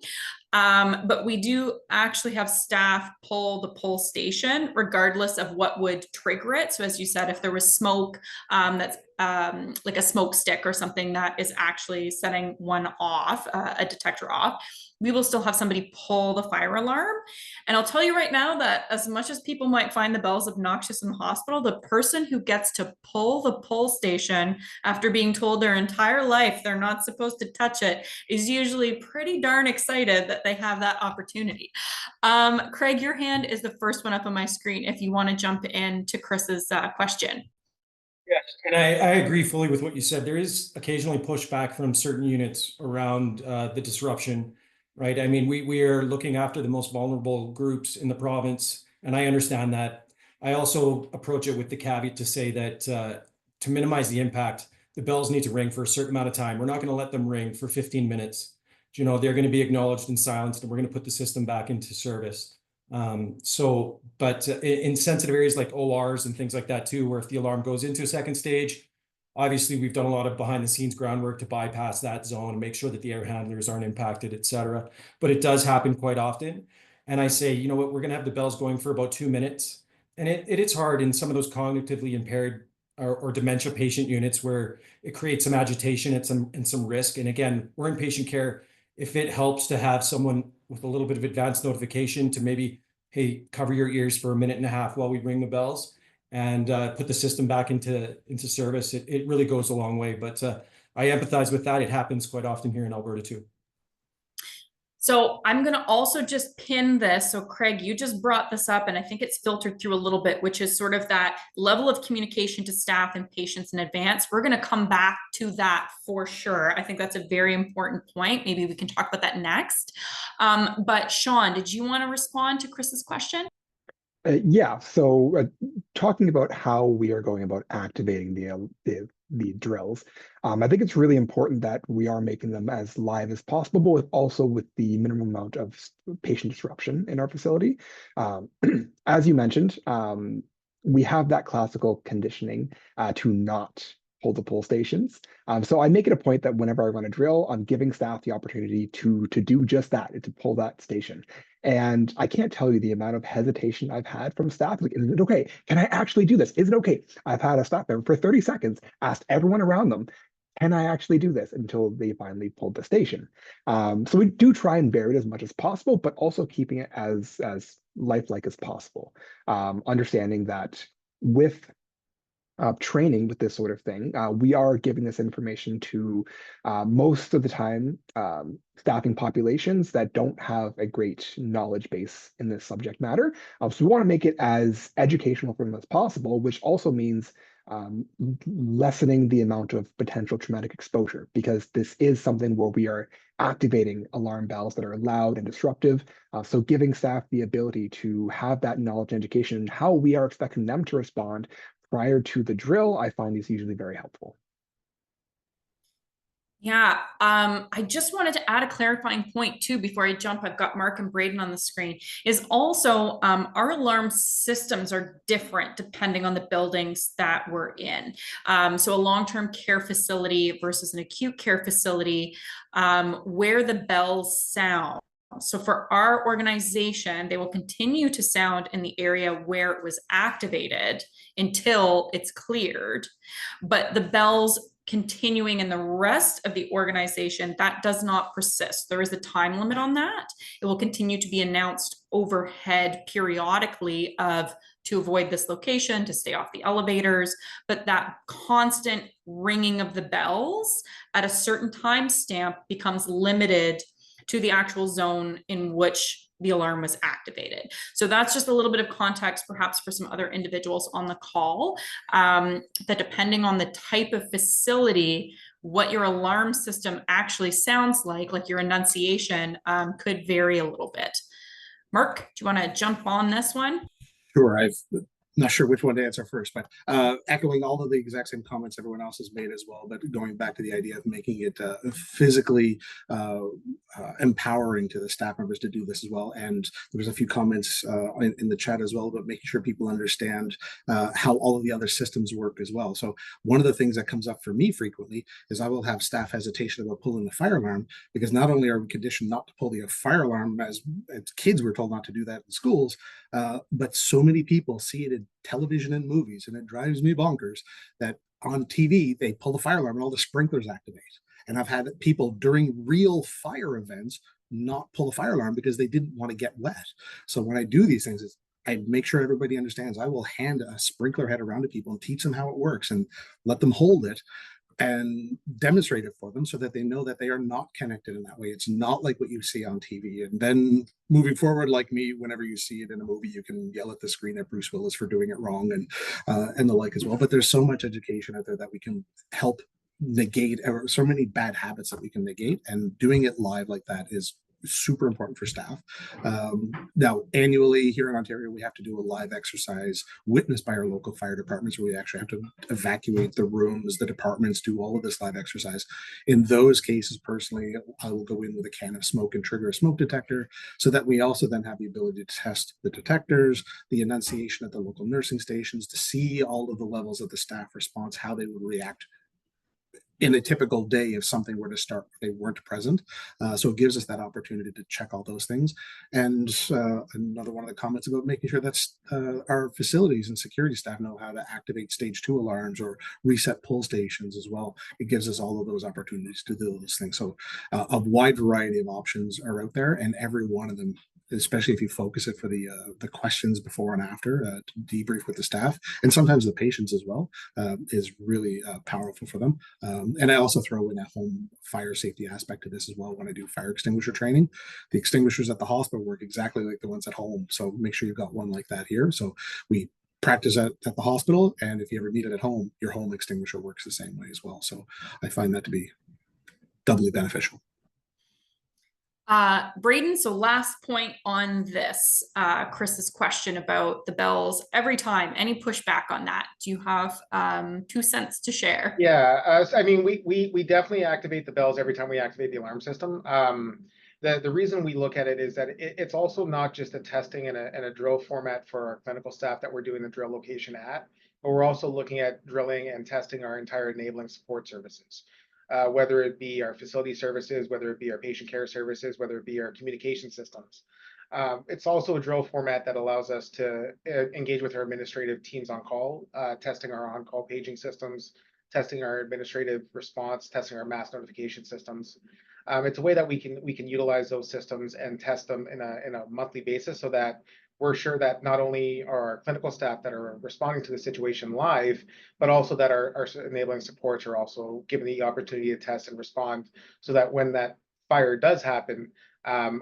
But we do actually have staff pull the pull station regardless of what would trigger it. So as you said, if there was smoke that's like a smoke stick or something that is actually setting one off, a detector off, we will still have somebody pull the fire alarm. And I'll tell you right now that as much as people might find the bells obnoxious in the hospital, the person who gets to pull the pull station after being told their entire life they're not supposed to touch it is usually pretty darn excited that they have that opportunity. Craig, your hand is the first one up on my screen if you want to jump in to Chris's question. Yes, and I agree fully with what you said. There is occasionally pushback from certain units around the disruption, right? I mean, we are looking after the most vulnerable groups in the province, and I understand that. I also approach it with the caveat to say that to minimize the impact, the bells need to ring for a certain amount of time. We're not going to let them ring for 15 minutes. You know, they're going to be acknowledged and silenced, and we're going to put the system back into service. But in sensitive areas like ORs and things like that too, where if the alarm goes into a second stage, obviously we've done a lot of behind the scenes groundwork to bypass that zone and make sure that the air handlers aren't impacted, et cetera. But it does happen quite often. And I say, you know what, we're going to have the bells going for about 2 minutes. And it's hard in some of those cognitively impaired or dementia patient units where it creates some agitation and some risk. And again, we're in patient care. If it helps to have someone with a little bit of advanced notification to maybe, hey, cover your ears for a minute and a half while we ring the bells and put the system back into service, it really goes a long way. But I empathize with that. It happens quite often here in Alberta too. So I'm going to also just pin this. So Craig, you just brought this up, and I think it's filtered through a little bit, which is sort of that level of communication to staff and patients in advance. We're going to come back to that for sure. I think that's a very important point. Maybe we can talk about that next. But Shawn, did you want to respond to Chris's question? Yeah, so talking about how we are going about activating the drills, I think it's really important that we are making them as live as possible, but also with the minimum amount of patient disruption in our facility. As you mentioned, we have that classical conditioning to not pull the pull stations. So I make it a point that whenever I run a drill, I'm giving staff the opportunity to do just that, to pull that station. And I can't tell you the amount of hesitation I've had from staff. Like, is it okay? Can I actually do this? Is it okay? I've had a staff member for 30 seconds, asked everyone around them, can I actually do this? Until they finally pulled the station. So we do try and bear it as much as possible, but also keeping it as lifelike as possible. Understanding that with training with this sort of thing. We are giving this information to most of the time staffing populations that don't have a great knowledge base in this subject matter. So we want to make it as educational for them as possible, which also means lessening the amount of potential traumatic exposure, because this is something where we are activating alarm bells that are loud and disruptive. So giving staff the ability to have that knowledge and education and how we are expecting them to respond prior to the drill, I find is usually very helpful. Yeah, I just wanted to add a clarifying point too before I jump. I've got Mark and Braeden on the screen. Is also our alarm systems are different depending on the buildings that we're in. So a long-term care facility versus an acute care facility, where the bells sound. So for our organization, they will continue to sound in the area where it was activated until it's cleared. But the bells continuing in the rest of the organization, that does not persist. There is a time limit on that. It will continue to be announced overhead periodically to avoid this location, to stay off the elevators, but that constant ringing of the bells at a certain time stamp becomes limited to the actual zone in which the alarm was activated. So that's just a little bit of context, perhaps for some other individuals on the call, that depending on the type of facility, what your alarm system actually sounds like your enunciation, could vary a little bit. Mark, do you want to jump on this one? Sure. I'm not sure which one to answer first, but echoing all of the exact same comments everyone else has made as well, but going back to the idea of making it physically empowering to the staff members to do this as well. And there was a few comments in the chat as well about making sure people understand how all of the other systems work as well. So one of the things that comes up for me frequently is I will have staff hesitation about pulling the fire alarm, because not only are we conditioned not to pull the fire alarm as kids were told not to do that in schools, but so many people see it in television and movies, and it drives me bonkers that on TV they pull the fire alarm and all the sprinklers activate. And I've had people during real fire events not pull the fire alarm because they didn't want to get wet. So when I do these things, I make sure everybody understands. I will hand a sprinkler head around to people and teach them how it works and let them hold it and demonstrate it for them so that they know that they are not connected in that way. It's not like what you see on TV. And then moving forward, like me, whenever you see it in a movie, you can yell at the screen at Bruce Willis for doing it wrong and the like as well. But there's so much education out there that we can help negate, or so many bad habits that we can negate, and doing it live like that is super important for staff. Now, annually here in Ontario, we have to do a live exercise witnessed by our local fire departments, where we actually have to evacuate the rooms, the departments, do all of this live exercise. In those cases, personally, I will go in with a can of smoke and trigger a smoke detector, so that we also then have the ability to test the detectors, the enunciation at the local nursing stations, to see all of the levels of the staff response, how they would react in a typical day if something were to start, they weren't present. So it gives us that opportunity to check all those things. And another one of the comments about making sure that our facilities and security staff know how to activate stage 2 alarms or reset pull stations as well. It gives us all of those opportunities to do those things. So a wide variety of options are out there, and every one of them, especially if you focus it for the questions before and after, to debrief with the staff and sometimes the patients as well, is really powerful for them. And I also throw in a home fire safety aspect to this as well when I do fire extinguisher training. The extinguishers at the hospital work exactly like the ones at home, so make sure you've got one like that here. So we practice at the hospital, and if you ever need it at home, your home extinguisher works the same way as well. So I find that to be doubly beneficial. Braeden, so last point on this, Chris's question about the bells every time, any pushback on that? Do you have 2 cents to share? Yeah, I mean, we definitely activate the bells every time we activate the alarm system. The reason we look at it is that it's also not just a testing and a drill format for our clinical staff that we're doing the drill location at, but we're also looking at drilling and testing our entire enabling support services. Whether it be our facility services, whether it be our patient care services, whether it be our communication systems. It's also a drill format that allows us to engage with our administrative teams on call, testing our on-call paging systems, testing our administrative response, testing our mass notification systems. It's a way that we can utilize those systems and test them in a monthly basis, so that we're sure that not only are our clinical staff that are responding to the situation live, but also that our enabling supports are also given the opportunity to test and respond, so that when that fire does happen,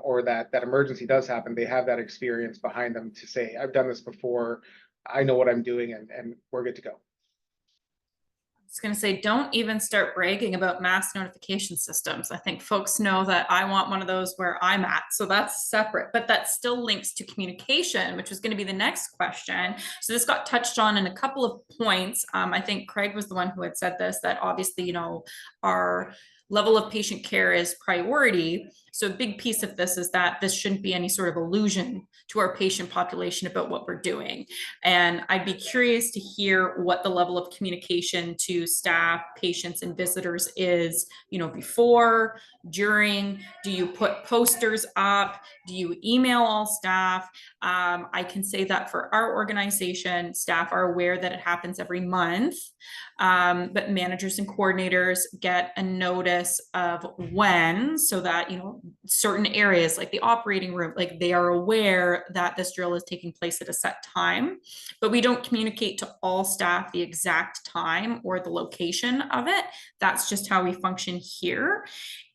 or that emergency does happen, they have that experience behind them to say, I've done this before, I know what I'm doing, and we're good to go. I was going to say, don't even start bragging about mass notification systems. I think folks know that I want one of those where I'm at. So that's separate, but that still links to communication, which was going to be the next question. So this got touched on in a couple of points. I think Craig was the one who had said this, that obviously, you know, our level of patient care is priority. So a big piece of this is that this shouldn't be any sort of illusion to our patient population about what we're doing. And I'd be curious to hear what the level of communication to staff, patients, and visitors is, you know, before, during. Do you put posters up? Do you email all staff? I can say that for our organization, staff are aware that it happens every month, but managers and coordinators get a notice of when, so that, you know, certain areas like the operating room, like they are aware that this drill is taking place at a set time, but we don't communicate to all staff the exact time or the location of it. That's just how we function here.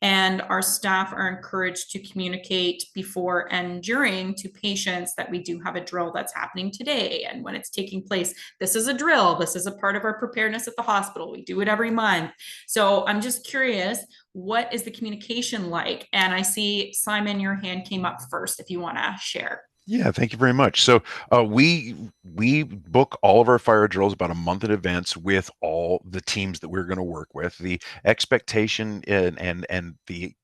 And our staff are encouraged to communicate before and during to patients that we do have a drill that's happening today and when it's taking place. This is a drill. This is a part of our preparedness at the hospital. We do it every month. So I'm just curious, what is the communication like? And I see, Simon, your hand came up first if you want to share. Yeah, thank you very much. So we book all of our fire drills about a month in advance with all the teams that we're going to work with. The expectation and the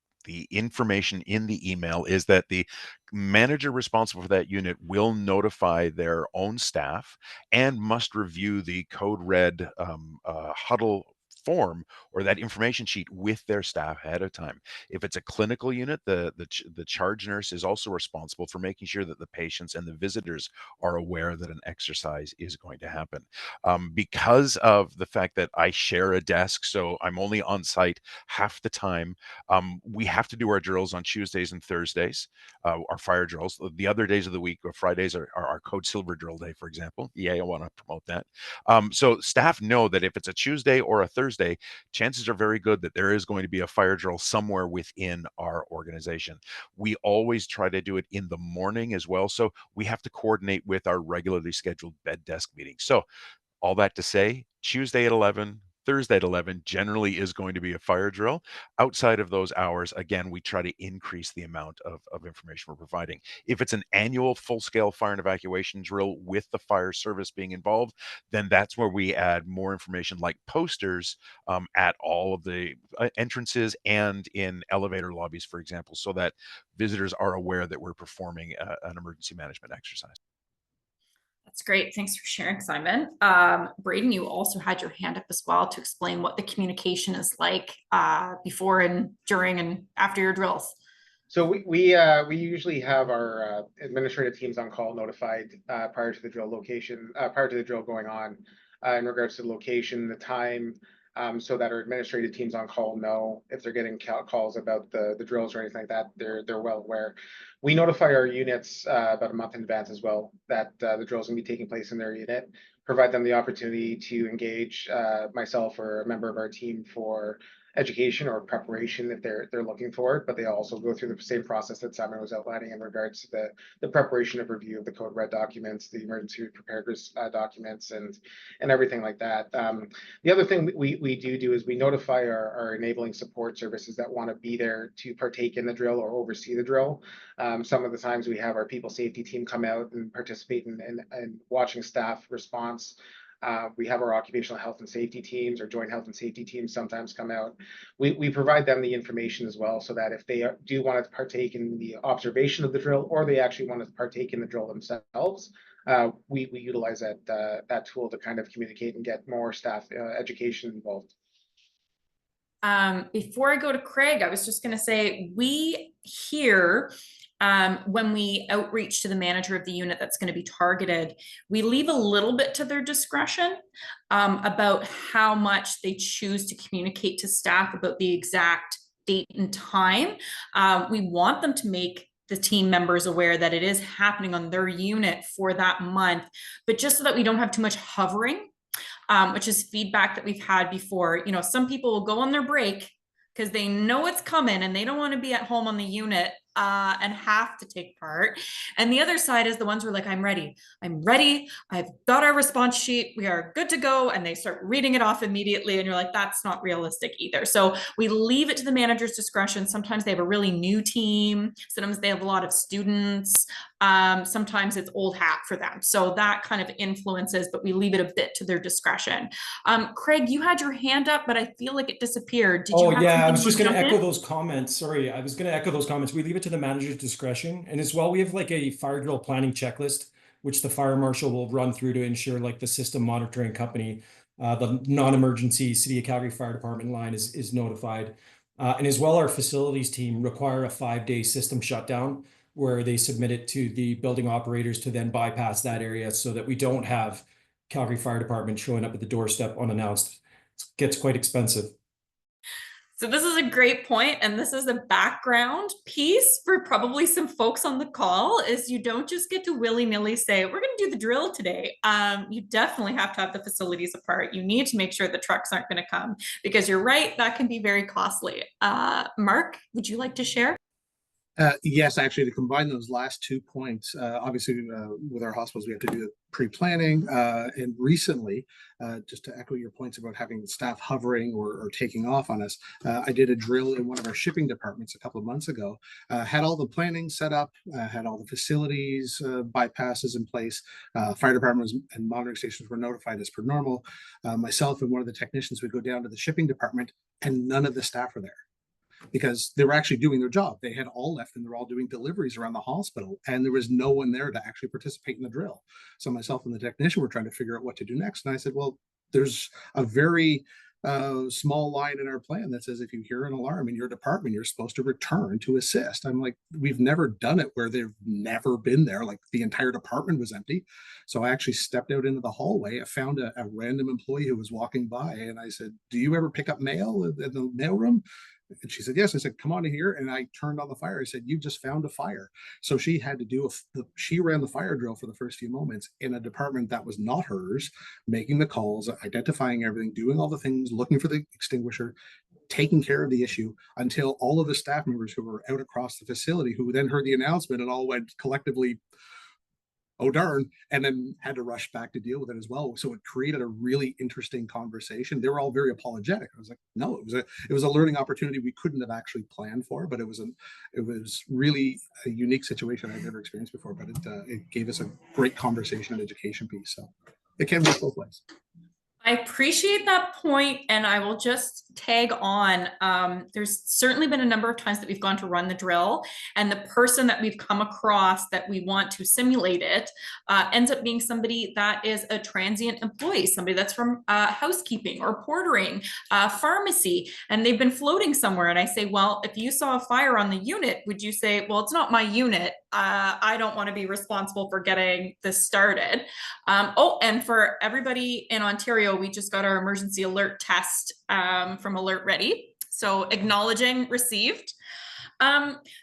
information in the email is that the manager responsible for that unit will notify their own staff and must review the code red huddle form or that information sheet with their staff ahead of time. If it's a clinical unit, the charge nurse is also responsible for making sure that the patients and the visitors are aware that an exercise is going to happen. Because of the fact that I share a desk, so I'm only on site half the time, we have to do our drills on Tuesdays and Thursdays, our fire drills. The other days of the week, or Fridays, are our Code Silver drill day, for example. Yeah, I want to promote that. So staff know that if it's a Tuesday or a Thursday, chances are very good that there is going to be a fire drill somewhere within our organization. We always try to do it in the morning as well, so we have to coordinate with our regularly scheduled bed desk meetings. So all that to say, Tuesday at 11, Thursday at 11 generally is going to be a fire drill. Outside of those hours, again, we try to increase the amount of information we're providing. If it's an annual full-scale fire and evacuation drill with the fire service being involved, then that's where we add more information like posters at all of the entrances and in elevator lobbies, for example, so that visitors are aware that we're performing an emergency management exercise. That's great. Thanks for sharing, Simon. Braeden, you also had your hand up as well to explain what the communication is like before and during and after your drills. So we usually have our administrative teams on call notified prior to the drill location, prior to the drill going on, in regards to the location, the time, so that our administrative teams on call know if they're getting calls about the drills or anything like that. They're well aware. We notify our units about a month in advance as well that the drills will be taking place in their unit. Provide them the opportunity to engage myself or a member of our team for education or preparation if they're looking for it, but they also go through the same process that Simon was outlining in regards to the preparation of review of the code red documents, the emergency preparedness documents, and everything like that. The other thing we do is we notify our enabling support services that want to be there to partake in the drill or oversee the drill. Some of the times we have our people safety team come out and participate in watching staff response. We have our occupational health and safety teams or joint health and safety teams sometimes come out. We provide them the information as well, so that if they do want to partake in the observation of the drill, or they actually want to partake in the drill themselves, we utilize that tool to kind of communicate and get more staff education involved. Before I go to Craig, I was just going to say, we here, when we outreach to the manager of the unit that's going to be targeted, we leave a little bit to their discretion about how much they choose to communicate to staff about the exact date and time. We want them to make the team members aware that it is happening on their unit for that month, but just so that we don't have too much hovering, which is feedback that we've had before. You know, some people will go on their break because they know it's coming and they don't want to be at home on the unit and have to take part. And the other side is the ones who are like, I'm ready. I've got our response sheet. We are good to go. And they start reading it off immediately. And you're like, that's not realistic either. So we leave it to the manager's discretion. Sometimes they have a really new team. Sometimes they have a lot of students. Sometimes it's old hat for them. So that kind of influences, but we leave it a bit to their discretion. Craig, you had your hand up, but I feel like it disappeared. Did you have yeah, I something was just you going wanna to jump echo in? those comments. Sorry, I was going to echo those comments. We leave it to the manager's discretion. And as well, we have like a fire drill planning checklist, which the fire marshal will run through to ensure like the system monitoring company, the non-emergency City of Calgary Fire Department line is notified. And as well, our facilities team require a 5-day system shutdown where they submit it to the building operators to then bypass that area so that we don't have Calgary Fire Department showing up at the doorstep unannounced. It gets quite expensive. So this is a great point, and this is a background piece for probably some folks on the call, is you don't just get to willy-nilly say, we're going to do the drill today. You definitely have to have the facilities apart. You need to make sure the trucks aren't going to come, because you're right, that can be very costly. Mark, would you like to share? Yes, actually, to combine those last 2 points, obviously with our hospitals, we have to do pre-planning. And recently, just to echo your points about having staff hovering or taking off on us, I did a drill in one of our shipping departments a couple of months ago, had all the planning set up, had all the facilities, bypasses in place. Fire departments and monitoring stations were notified as per normal. Myself and one of the technicians would go down to the shipping department and none of the staff were there, because they were actually doing their job. They had all left and they're all doing deliveries around the hospital, and there was no one there to actually participate in the drill. So myself and the technician were trying to figure out what to do next. And I said, well, there's a very small line in our plan that says if you hear an alarm in your department, you're supposed to return to assist. I'm like, we've never done it where they've never been there. Like the entire department was empty. So I actually stepped out into the hallway. I found a random employee who was walking by, and I said, do you ever pick up mail in the mailroom? And she said, yes. I said, come on in here. And I turned on the fire. I said, you just found a fire. So she had to do she ran the fire drill for the first few moments in a department that was not hers, making the calls, identifying everything, doing all the things, looking for the extinguisher, taking care of the issue, until all of the staff members who were out across the facility, who then heard the announcement and all went collectively, oh darn, and then had to rush back to deal with it as well. So it created a really interesting conversation. They were all very apologetic. I was like, no, it was a learning opportunity we couldn't have actually planned for, but it was really a unique situation I've never experienced before. But it gave us a great conversation and education piece. So it can work both ways. I appreciate that point, and I will just tag on. There's certainly been a number of times that we've gone to run the drill, and the person that we've come across that we want to simulate it ends up being somebody that is a transient employee, somebody that's from housekeeping or portering, pharmacy, and they've been floating somewhere. And I say, well, if you saw a fire on the unit, would you say, well, it's not my unit. I don't want to be responsible for getting this started. And for everybody in Ontario, we just got our emergency alert test from Alert Ready. So acknowledging received.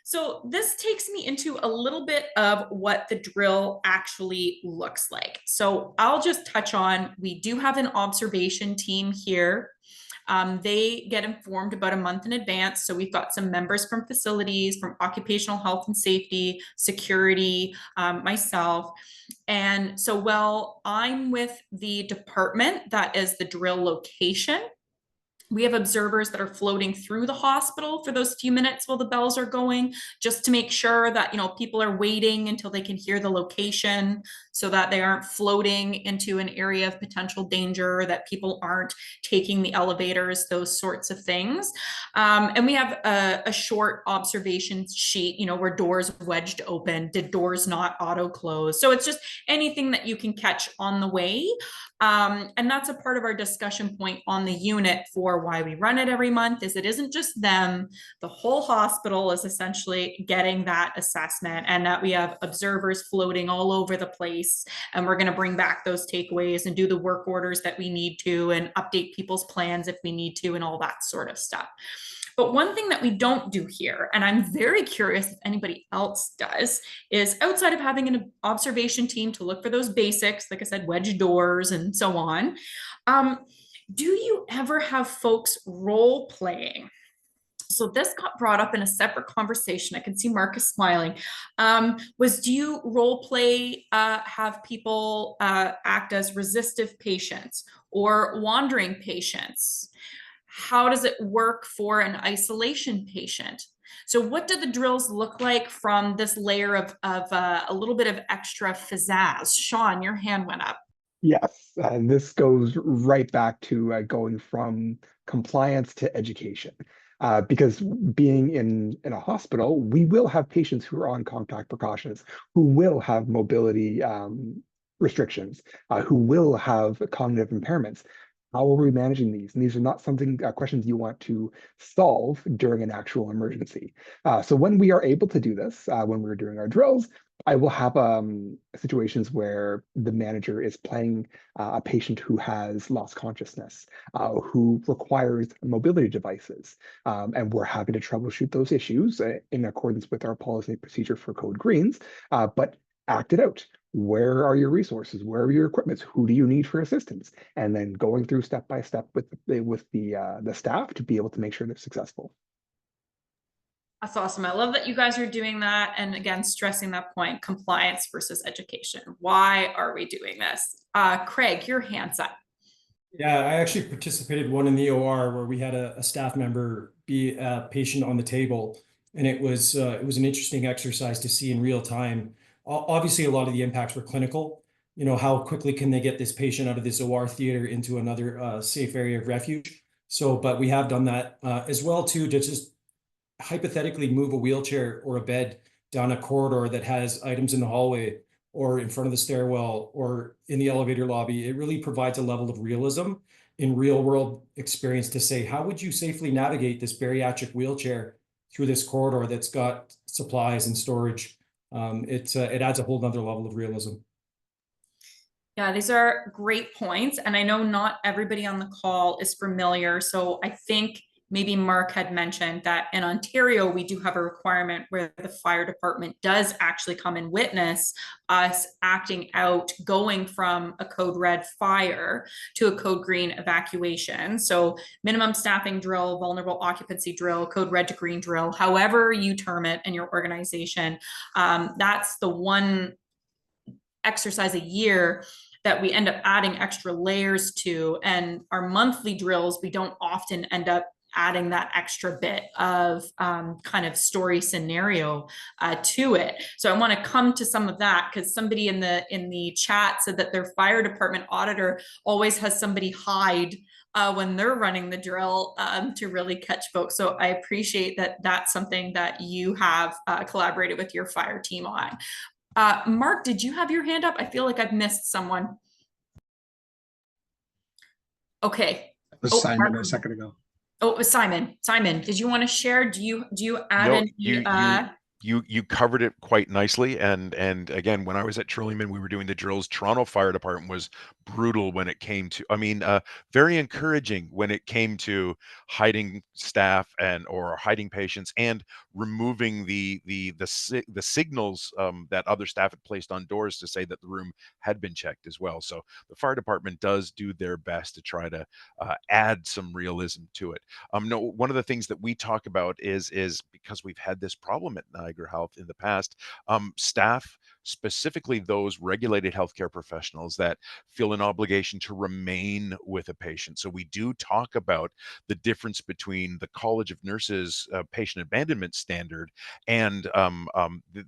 So this takes me into a little bit of what the drill actually looks like. So I'll just touch on, we do have an observation team here. They get informed about a month in advance. So we've got some members from facilities, from occupational health and safety, security, myself. And so while I'm with the department that is the drill location, we have observers that are floating through the hospital for those few minutes while the bells are going, just to make sure that, you know, people are waiting until they can hear the location so that they aren't floating into an area of potential danger, that people aren't taking the elevators, those sorts of things. And we have a short observation sheet, you know, where doors wedged open, did doors not auto close? So it's just anything that you can catch on the way. And that's a part of our discussion point on the unit for why we run it every month, is it isn't just them. The whole hospital is essentially getting that assessment, and that we have observers floating all over the place. And we're going to bring back those takeaways and do the work orders that we need to, and update people's plans if we need to, and all that sort of stuff. But one thing that we don't do here, and I'm very curious if anybody else does, is outside of having an observation team to look for those basics, like I said, wedge doors and so on, do you ever have folks role playing? So this got brought up in a separate conversation. I can see Marcus smiling. Do you role play, have people act as resistive patients or wandering patients? How does it work for an isolation patient? So what do the drills look like from this layer of a little bit of extra pizzazz? Shawn, your hand went up. Yes, this goes right back to going from compliance to education. Because being in a hospital, we will have patients who are on contact precautions, who will have mobility restrictions, who will have cognitive impairments. How are we managing these? And these are not something questions you want to solve during an actual emergency. So when we are able to do this, when we're doing our drills, I will have situations where the manager is playing a patient who has lost consciousness, who requires mobility devices, and we're happy to troubleshoot those issues in accordance with our policy and procedure for code greens, but act it out. Where are your resources? Where are your equipments? Who do you need for assistance? And then going through step by step with the staff to be able to make sure they're successful. That's awesome. I love that you guys are doing that. And again, stressing that point, compliance versus education. Why are we doing this? Craig, your hand's up. Yeah, I actually participated one in the OR where we had a staff member be a patient on the table. And it was an interesting exercise to see in real time. Obviously, a lot of the impacts were clinical. You know, how quickly can they get this patient out of this OR theater into another safe area of refuge? So, but we have done that as well too, to just hypothetically move a wheelchair or a bed down a corridor that has items in the hallway or in front of the stairwell or in the elevator lobby. It really provides a level of realism in real world experience to say, how would you safely navigate this bariatric wheelchair through this corridor that's got supplies and storage? It adds a whole nother level of realism. Yeah, these are great points. And I know not everybody on the call is familiar. So I think maybe Mark had mentioned that in Ontario, we do have a requirement where the fire department does actually come and witness us acting out, going from a code red fire to a code green evacuation. So minimum staffing drill, vulnerable occupancy drill, code red to green drill, however you term it in your organization. That's the one exercise a year that we end up adding extra layers to. And our monthly drills, we don't often end up adding that extra bit of kind of story scenario to it. So I want to come to some of that because somebody in the chat said that their fire department auditor always has somebody hide when they're running the drill to really catch folks. So I appreciate that that's something that you have collaborated with your fire team on. Mark, did you have your hand up? I feel like I've missed someone. Okay. It was Simon Mark. a second ago. Oh, it was Simon. Simon, did you want to share? Do you add No, any? You covered it quite nicely. And again, when I was at Trillium and we were doing the drills, Toronto Fire Department was brutal when it came to, I mean, very encouraging when it came to hiding staff or hiding patients and removing the signals that other staff had placed on doors to say that the room had been checked as well. So the fire department does do their best to try to add some realism to it. No, one of the things that we talk about is because we've had this problem at Niagara Health in the past, staff, specifically those regulated healthcare professionals that feel an obligation to remain with a patient. So we do talk about the difference between the College of Nurses patient abandonment standard and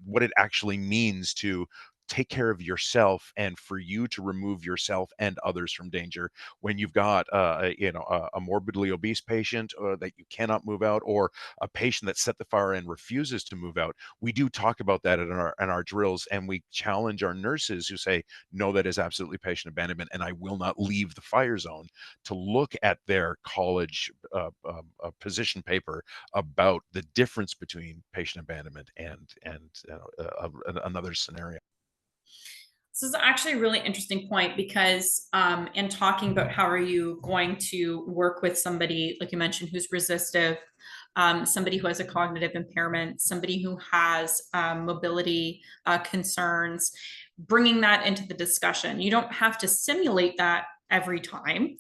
what it actually means to take care of yourself and for you to remove yourself and others from danger when you've got a morbidly obese patient that you cannot move out, or a patient that set the fire and refuses to move out. We do talk about that in our drills, and we challenge our nurses who say, no, that is absolutely patient abandonment and I will not leave the fire zone, to look at their college position paper about the difference between patient abandonment and another scenario. This is actually a really interesting point because in talking about how are you going to work with somebody, like you mentioned, who's resistive, somebody who has a cognitive impairment, somebody who has mobility concerns, bringing that into the discussion. You don't have to simulate that every time.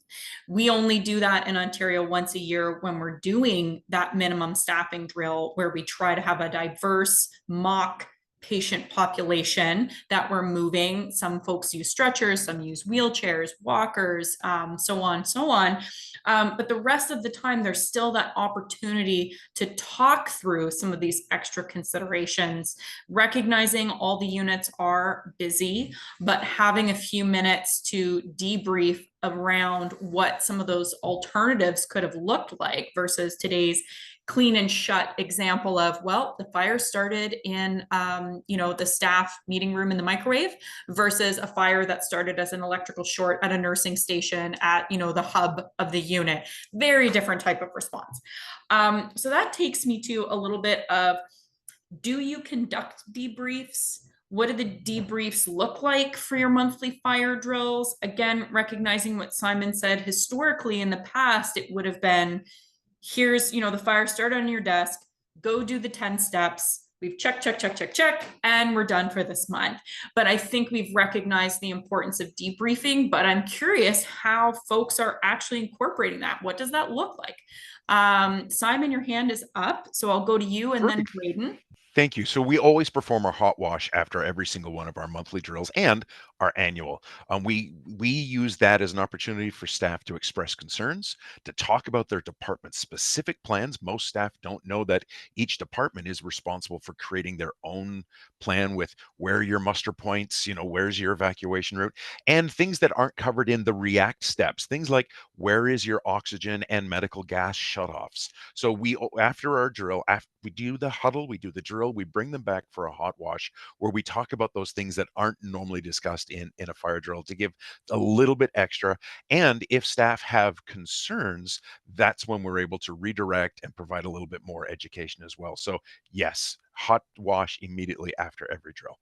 We only do that in Ontario once a year when we're doing that minimum staffing drill, where we try to have a diverse mock patient population that we're moving. Some folks use stretchers, some use wheelchairs, walkers, so on, so on. But the rest of the time, there's still that opportunity to talk through some of these extra considerations, recognizing all the units are busy, but having a few minutes to debrief around what some of those alternatives could have looked like versus today's clean and shut example of, well, the fire started in, the staff meeting room in the microwave versus a fire that started as an electrical short at a nursing station at, the hub of the unit. Very different type of response. So that takes me to a little bit of, do you conduct debriefs? What do the debriefs look like for your monthly fire drills? Again, recognizing what Simon said, historically in the past, it would have been, here's, the fire started on your desk, go do the 10 steps. We've check, and we're done for this month. But I think we've recognized the importance of debriefing, but I'm curious how folks are actually incorporating that. What does that look like? Simon, your hand is up, so I'll go to you and then Braeden. Thank you. So we always perform our hot wash after every single one of our monthly drills and our annual. We use that as an opportunity for staff to express concerns, to talk about their department specific plans. Most staff don't know that each department is responsible for creating their own plan with where are your muster points, where's your evacuation route, and things that aren't covered in the react steps. Things like where is your oxygen and medical gas shutoffs. So after our drill, after we do the huddle, we do the drill, we bring them back for a hot wash where we talk about those things that aren't normally discussed in a fire drill to give a little bit extra. And if staff have concerns, that's when we're able to redirect and provide a little bit more education as well. So yes, hot wash immediately after every drill.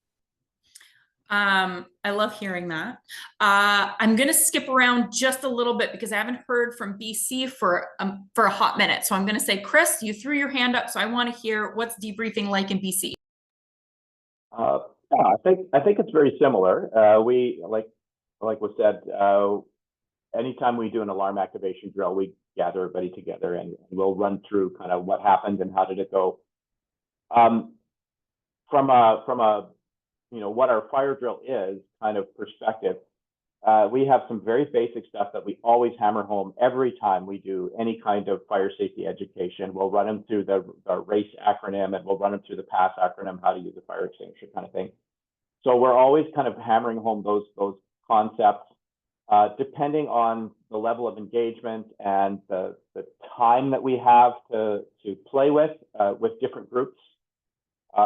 I love hearing that. I'm going to skip around just a little bit because I haven't heard from BC for a hot minute. So I'm going to say, Chris, you threw your hand up, so I want to hear what's debriefing like in BC. I think it's very similar. We like was said. Anytime we do an alarm activation drill, we gather everybody together and we'll run through kind of what happened and how did it go. From a what our fire drill is kind of perspective, we have some very basic stuff that we always hammer home every time we do any kind of fire safety education. We'll run them through the RACE acronym and we'll run them through the PASS acronym, how to use a fire extinguisher kind of thing. So we're always kind of hammering home those concepts, depending on the level of engagement and the time that we have to play with different groups.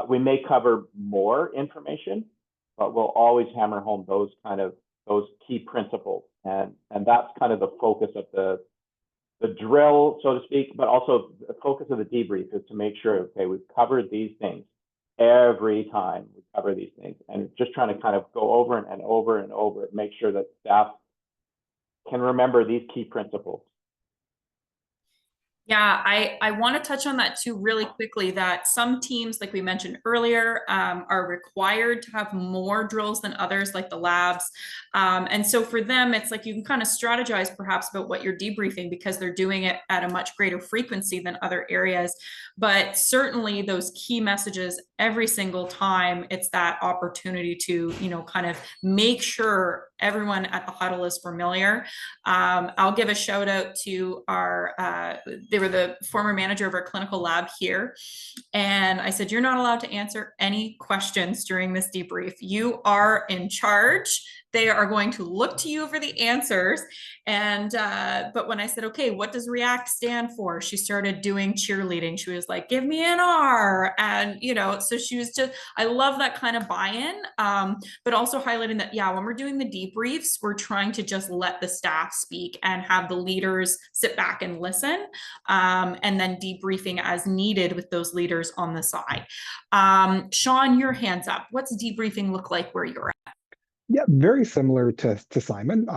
We may cover more information, but we'll always hammer home those key principles. And that's kind of the focus of the drill, so to speak, but also the focus of the debrief is to make sure, okay, we've covered these things every time we cover these things, and just trying to kind of go over and over and over and make sure that staff can remember these key principles. Yeah, I want to touch on that too really quickly, that some teams, like we mentioned earlier, are required to have more drills than others, like the labs. And so for them, it's like you can kind of strategize perhaps about what you're debriefing because they're doing it at a much greater frequency than other areas. But certainly those key messages every single time, it's that opportunity to, kind of make sure everyone at the huddle is familiar. I'll give a shout out to they were the former manager of our clinical lab here. And I said, you're not allowed to answer any questions during this debrief. You are in charge. They are going to look to you for the answers. And, but when I said, okay, what does REACT stand for? She started doing cheerleading. She was like, give me an R. And, so she was just, I love that kind of buy-in, but also highlighting that, yeah, when we're doing the debriefs, we're trying to just let the staff speak and have the leaders sit back and listen, and then debriefing as needed with those leaders on the side. Shawn, your hand's up. What's debriefing look like where you're at? Yeah, very similar to Simon.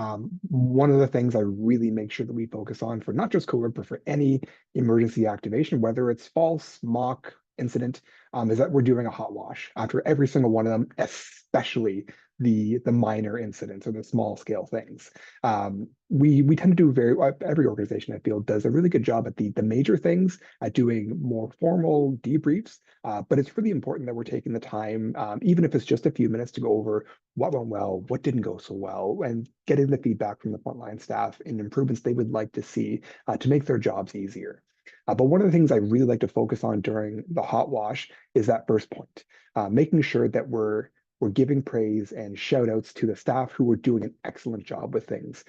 One of the things I really make sure that we focus on for not just COVID, but for any emergency activation, whether it's false, mock, incident, is that we're doing a hot wash after every single one of them, especially the minor incidents or the small scale things. We tend to do every organization I feel does a really good job at the major things, at doing more formal debriefs. But it's really important that we're taking the time, even if it's just a few minutes, to go over what went well, what didn't go so well, and getting the feedback from the frontline staff and improvements they would like to see to make their jobs easier. But one of the things I really like to focus on during the hot wash is that first point, making sure that we're giving praise and shout outs to the staff who are doing an excellent job with things.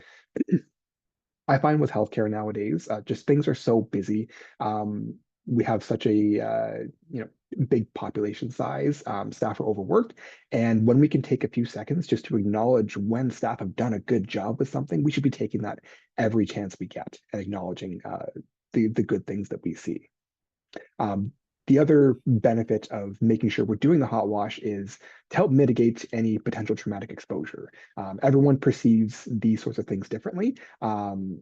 I find with healthcare nowadays, just things are so busy. We have such a big population size. Staff are overworked, and when we can take a few seconds just to acknowledge when staff have done a good job with something, we should be taking that every chance we get and acknowledging the good things that we see. The other benefit of making sure we're doing the hot wash is to help mitigate any potential traumatic exposure. Everyone perceives these sorts of things differently. And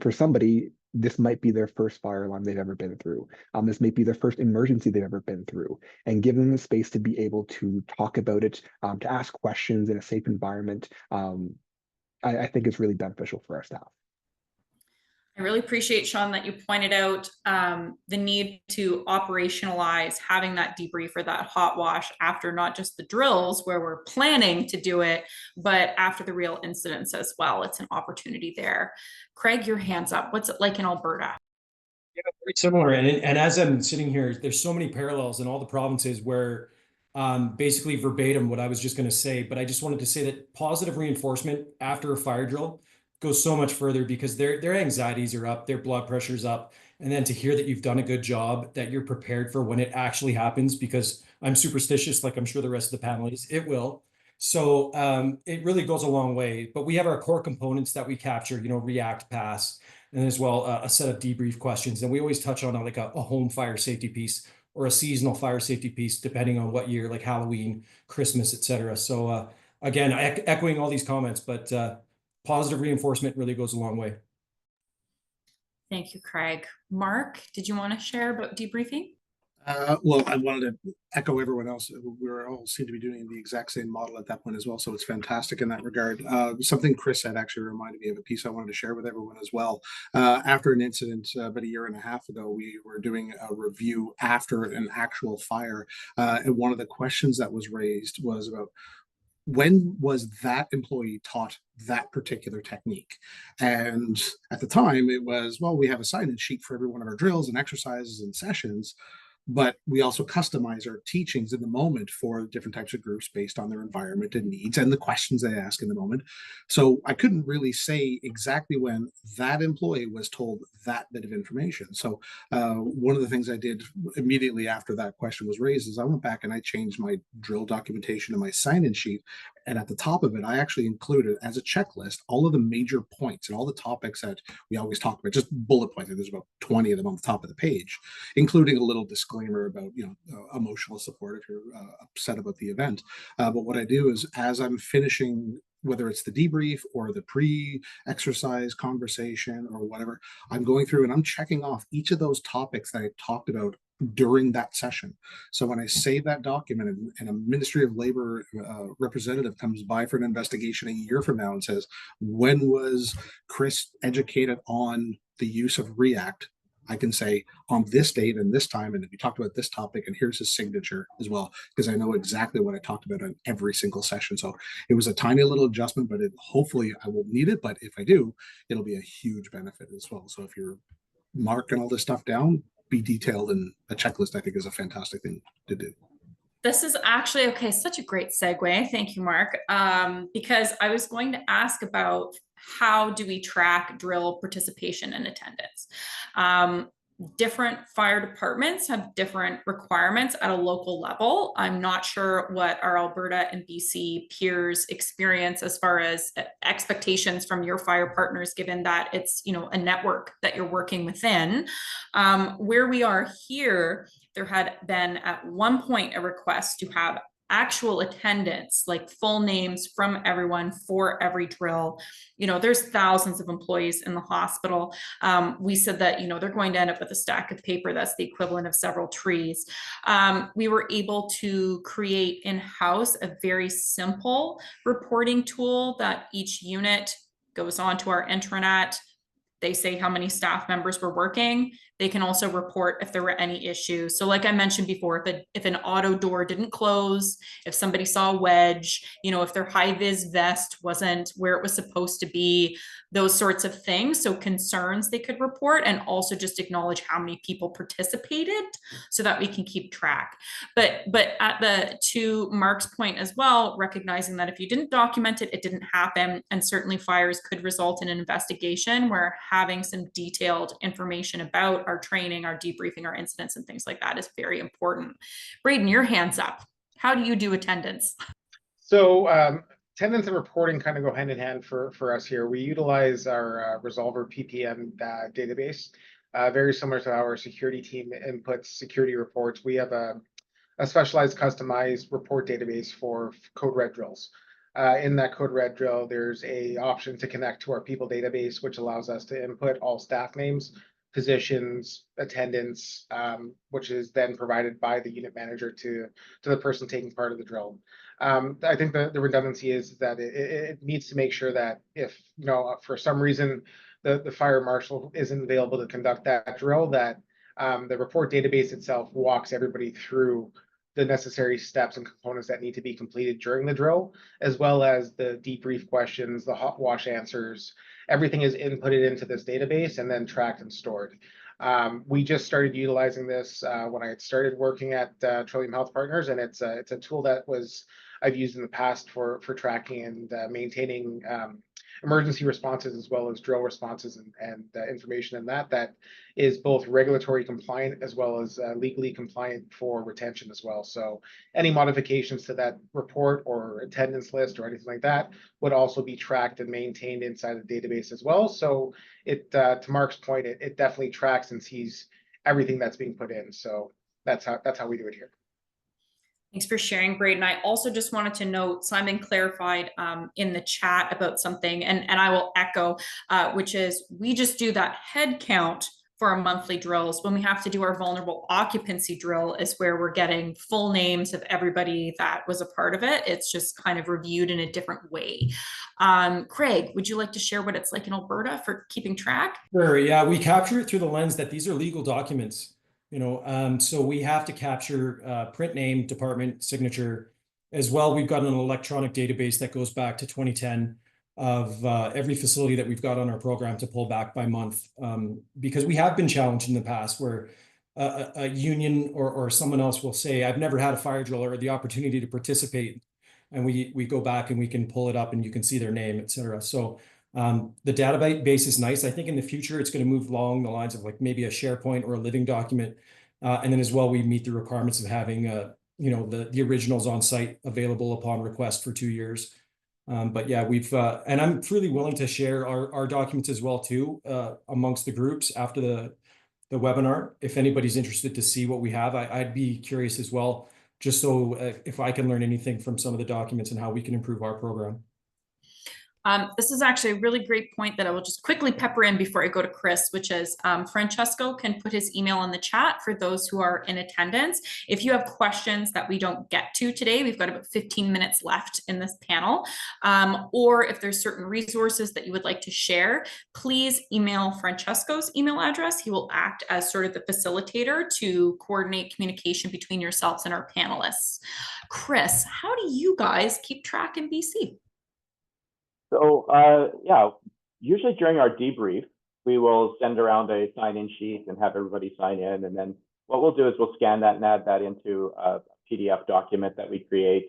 for somebody, this might be their first fire alarm they've ever been through. This may be their first emergency they've ever been through. And giving them the space to be able to talk about it, to ask questions in a safe environment, I think is really beneficial for our staff. I really appreciate, Shawn, that you pointed out the need to operationalize having that debrief or that hot wash after not just the drills where we're planning to do it, but after the real incidents as well. It's an opportunity there. Craig, your hand's up. What's it like in Alberta? Yeah, very similar. And as I'm sitting here, there's so many parallels in all the provinces where basically verbatim what I was just going to say, but I just wanted to say that positive reinforcement after a fire drill goes so much further because their anxieties are up, their blood pressure's up. And then to hear that you've done a good job, that you're prepared for when it actually happens, because I'm superstitious, like I'm sure the rest of the panelists, it will. So it really goes a long way. But we have our core components that we capture, react, pass, and as well a set of debrief questions. And we always touch on like a home fire safety piece or a seasonal fire safety piece, depending on what year, like Halloween, Christmas, etc. So again, echoing all these comments, but positive reinforcement really goes a long way. Thank you, Craig. Mark, did you want to share about debriefing? Well, I wanted to echo everyone else. We all seem to be doing the exact same model at that point as well, so it's fantastic in that regard. Something Chris had actually reminded me of a piece I wanted to share with everyone as well. After an incident about a year and a half ago, we were doing a review after an actual fire, and one of the questions that was raised was about when was that employee taught that particular technique? And at the time, it was, well, we have a sign-in sheet for every one of our drills and exercises and sessions, but we also customize our teachings in the moment for different types of groups based on their environment and needs and the questions they ask in the moment. So I couldn't really say exactly when that employee was told that bit of information. So one of the things I did immediately after that question was raised is I went back and I changed my drill documentation and my sign-in sheet. And at the top of it, I actually included as a checklist all of the major points and all the topics that we always talk about, just bullet points. There's about 20 of them on the top of the page, including a little disclaimer about emotional support if you're upset about the event. But what I do is as I'm finishing, whether it's the debrief or the pre-exercise conversation or whatever, I'm going through and I'm checking off each of those topics that I talked about during that session. So when I save that document and a Ministry of Labor representative comes by for an investigation a year from now and says, when was Chris educated on the use of React? I can say on this date and this time, and we talked about this topic, and here's his signature as well, because I know exactly what I talked about on every single session. So it was a tiny little adjustment, but hopefully I won't need it. But if I do, it'll be a huge benefit as well. So if you're marking all this stuff down, be detailed in a checklist, I think is a fantastic thing to do. This is actually, okay, such a great segue. Thank you, Mark. Because I was going to ask about how do we track drill participation and attendance? Different fire departments have different requirements at a local level. I'm not sure what our Alberta and BC peers experience as far as expectations from your fire partners, given that it's a network that you're working within. Where we are here, there had been at one point a request to have actual attendance, like full names from everyone for every drill. You know, there's thousands of employees in the hospital. We said that, you know, they're going to end up with a stack of paper that's the equivalent of several trees. We were able to create in-house a very simple reporting tool that each unit goes onto our intranet. They say how many staff members were working. They can also report if there were any issues. So like I mentioned before, if an auto door didn't close, if somebody saw a wedge, you know, if their high vis vest wasn't where it was supposed to be, those sorts of things. So concerns they could report, and also just acknowledge how many people participated so that we can keep track. But to Mark's point as well, recognizing that if you didn't document it, it didn't happen. And certainly fires could result in an investigation, where having some detailed information about our training, our debriefing, our incidents and things like that is very important. Braeden, your hand's up. How do you do attendance? So attendance and reporting kind of go hand in hand for us here. We utilize our Resolver PPM database, very similar to how our security team inputs security reports. We have a specialized customized report database for code red drills. In that code red drill, there's a option to connect to our people database, which allows us to input all staff names, positions, attendance, which is then provided by the unit manager to the person taking part of the drill. I think the redundancy is that it needs to make sure that if, you know, for some reason the fire marshal isn't available to conduct that drill, that the report database itself walks everybody through the necessary steps and components that need to be completed during the drill, as well as the debrief questions, the hot wash answers. Everything is inputted into this database and then tracked and stored. We just started utilizing this when I had started working at Trillium Health Partners, and it's a tool that I've used in the past for tracking and maintaining emergency responses, as well as drill responses and information in that is both regulatory compliant as well as legally compliant for retention as well. So any modifications to that report or attendance list or anything like that would also be tracked and maintained inside the database as well. So it, to Mark's point, it definitely tracks and sees everything that's being put in. So that's how we do it here. Thanks for sharing, Braeden. I also just wanted to note, Simon clarified in the chat about something, and I will echo, which is we just do that head count for our monthly drills. When we have to do our vulnerable occupancy drill is where we're getting full names of everybody that was a part of it. It's just kind of reviewed in a different way. Craig, would you like to share what it's like in Alberta for keeping track? Sure, yeah, we capture it through the lens that these are legal documents. You know, so we have to capture print name, department, signature. As well, we've got an electronic database that goes back to 2010 of every facility that we've got on our program to pull back by month. Because we have been challenged in the past where a union or someone else will say, I've never had a fire drill or the opportunity to participate. And we go back and we can pull it up and you can see their name, et cetera. So the database is nice. I think in the future, it's going to move along the lines of like maybe a SharePoint or a living document. And then as well, we meet the requirements of having, you know, the originals on site available upon request for 2 years. But yeah, and I'm really willing to share our documents as well too, amongst the groups after the webinar. If anybody's interested to see what we have, I'd be curious as well, just so if I can learn anything from some of the documents and how we can improve our program. This is actually a really great point that I will just quickly pepper in before I go to Chris, which is Francesco can put his email in the chat for those who are in attendance. If you have questions that we don't get to today, we've got about 15 minutes left in this panel, or if there's certain resources that you would like to share, please email Francesco's email address. He will act as sort of the facilitator to coordinate communication between yourselves and our panelists. Chris, how do you guys keep track in BC? So yeah, usually during our debrief, we will send around a sign-in sheet and have everybody sign in. And then what we'll do is we'll scan that and add that into a PDF document that we create,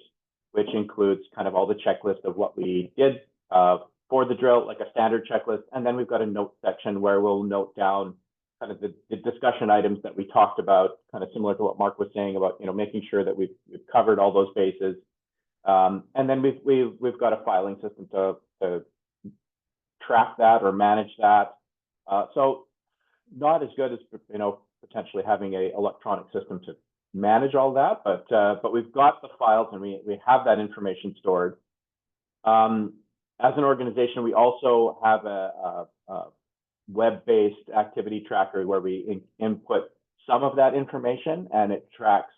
which includes kind of all the checklist of what we did for the drill, like a standard checklist. And then we've got a note section where we'll note down kind of the discussion items that we talked about, kind of similar to what Mark was saying about, you know, making sure that we've covered all those bases. And then we've got a filing system to track that or manage that. So not as good as, you know, potentially having a electronic system manage all that, but we've got the files and we have that information stored. As an organization, we also have a web-based activity tracker where we input some of that information, and it tracks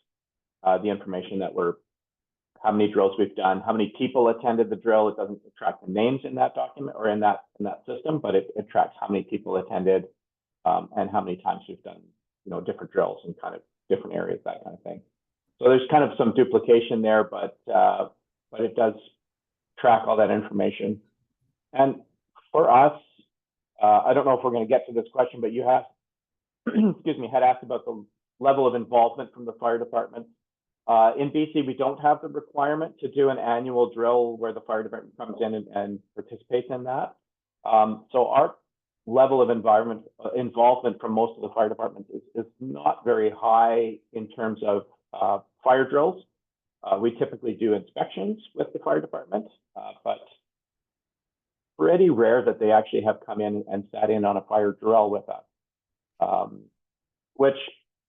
the information that how many drills we've done, how many people attended the drill. It doesn't track the names in that document or in that system, but it tracks how many people attended and how many times we've done, different drills in kind of different areas, that kind of thing. So there's kind of some duplication there, but it does track all that information. And for us, I don't know if we're going to get to this question, but you have, excuse me, had asked about the level of involvement from the fire department. In BC, we don't have the requirement to do an annual drill where the fire department comes in and participates in that. So our level of involvement from most of the fire departments is not very high in terms of fire drills. We typically do inspections with the fire department, but pretty rare that they actually have come in and sat in on a fire drill with us, which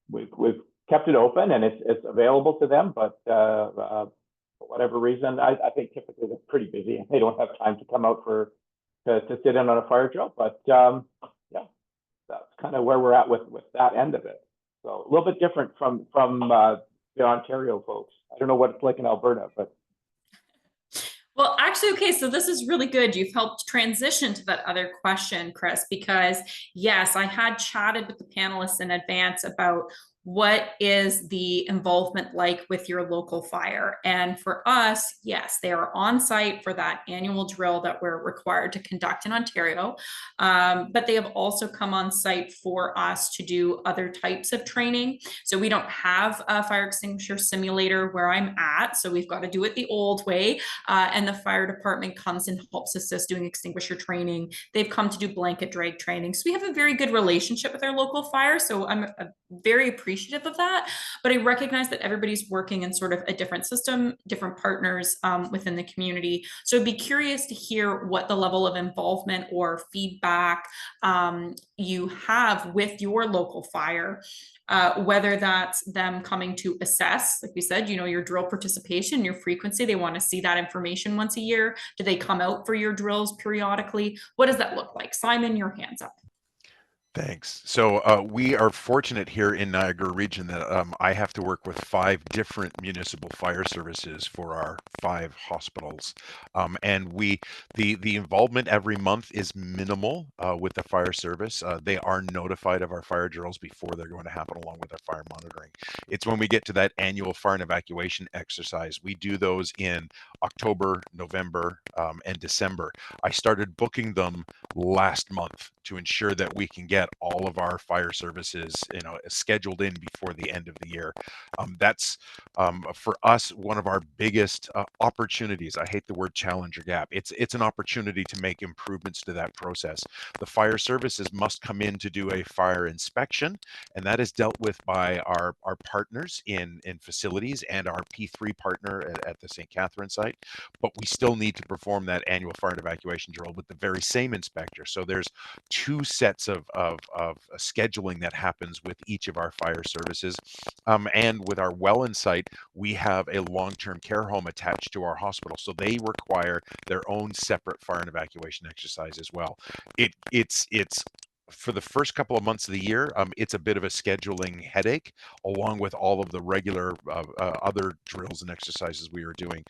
we've kept it open and it's available to them, but for whatever reason, I think typically they're pretty busy and they don't have time to come out to sit in on a fire drill. But yeah, that's kind of where we're at with that end of it. So a little bit different from the Ontario folks. I don't know what it's like in Alberta, but. Well, actually, okay, so this is really good. You've helped transition to that other question, Chris, because yes, I had chatted with the panelists in advance about what is the involvement like with your local fire? And for us, yes, they are on site for that annual drill that we're required to conduct in Ontario. But they have also come on site for us to do other types of training. So we don't have a fire extinguisher simulator where I'm at. So we've got to do it the old way. And the fire department comes and helps assist doing extinguisher training. They've come to do blanket drag training. So we have a very good relationship with our local fire. So I'm very appreciative of that, but I recognize that everybody's working in sort of a different system, different partners within the community. So I'd be curious to hear what the level of involvement or feedback you have with your local fire, whether that's them coming to assess, like we said, your drill participation, your frequency. They want to see that information once a year. Do they come out for your drills periodically? What does that look like? Simon, your hand's up. Thanks. So we are fortunate here in Niagara region that I have to work with 5 different municipal fire services for our 5 hospitals. And the involvement every month is minimal with the fire service. They are notified of our fire drills before they're going to happen along with our fire monitoring. It's when we get to that annual fire and evacuation exercise. We do those in October, November, and December. I started booking them last month to ensure that we can get all of our fire services, scheduled in before the end of the year. That's for us one of our biggest opportunities. I hate the word challenge or gap. It's an opportunity to make improvements to that process. The fire services must come in to do a fire inspection, and that is dealt with by our partners in facilities and our P3 partner at the St. Catherine site. But we still need to perform that annual fire and evacuation drill with the very same inspector. So there's 2 sets of scheduling that happens with each of our fire services. And with our Welland site, we have a long-term care home attached to our hospital. So they require their own separate fire and evacuation exercise as well. It's for the first couple of months of the year, it's a bit of a scheduling headache, along with all of the regular other drills and exercises we are doing.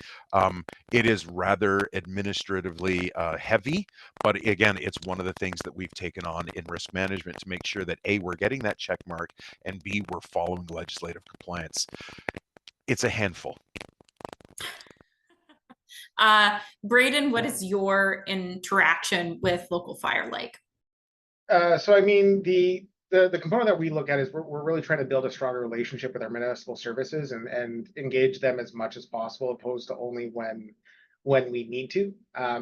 It is rather administratively heavy, but again, it's one of the things that we've taken on in risk management to make sure that A, we're getting that check mark, and B, we're following legislative compliance. It's a handful. Braeden, what is your interaction with local fire like? So I mean, the component that we look at is we're really trying to build a stronger relationship with our municipal services and engage them as much as possible, opposed to only when we need to.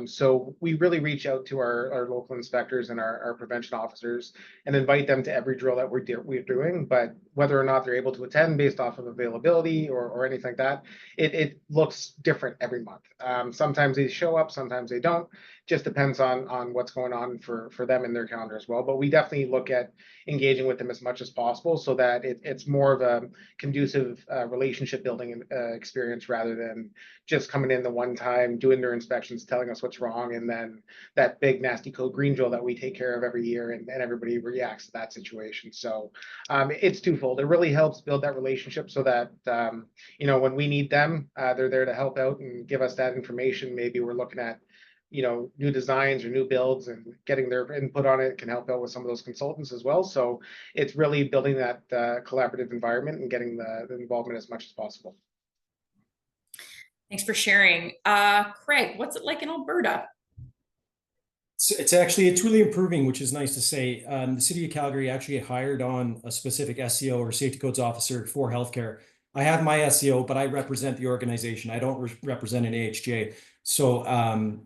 So we really reach out to our local inspectors and our prevention officers and invite them to every drill that we're doing. But whether or not they're able to attend based off of availability or anything like that, it looks different every month. Sometimes they show up, sometimes they don't. just depends on what's going on for them in their calendar as well. But we definitely look at engaging with them as much as possible so that it's more of a conducive relationship building experience rather than just coming in the one time, doing their inspections, telling us what's wrong, and then that big nasty code green drill that we take care of every year, and everybody reacts to that situation. So it's twofold. It really helps build that relationship so that you know, when we need them, they're there to help out and give us that information. Maybe we're looking at, you know, new designs or new builds, and getting their input on it can help out with some of those consultants as well. So it's really building that collaborative environment and getting the involvement as much as possible. Thanks for sharing. Craig, what's it like in Alberta? It's really improving, which is nice to say. The city of Calgary actually hired on a specific SCO or safety codes officer for healthcare. I have my SCO, but I represent the organization. I don't represent an AHJ. So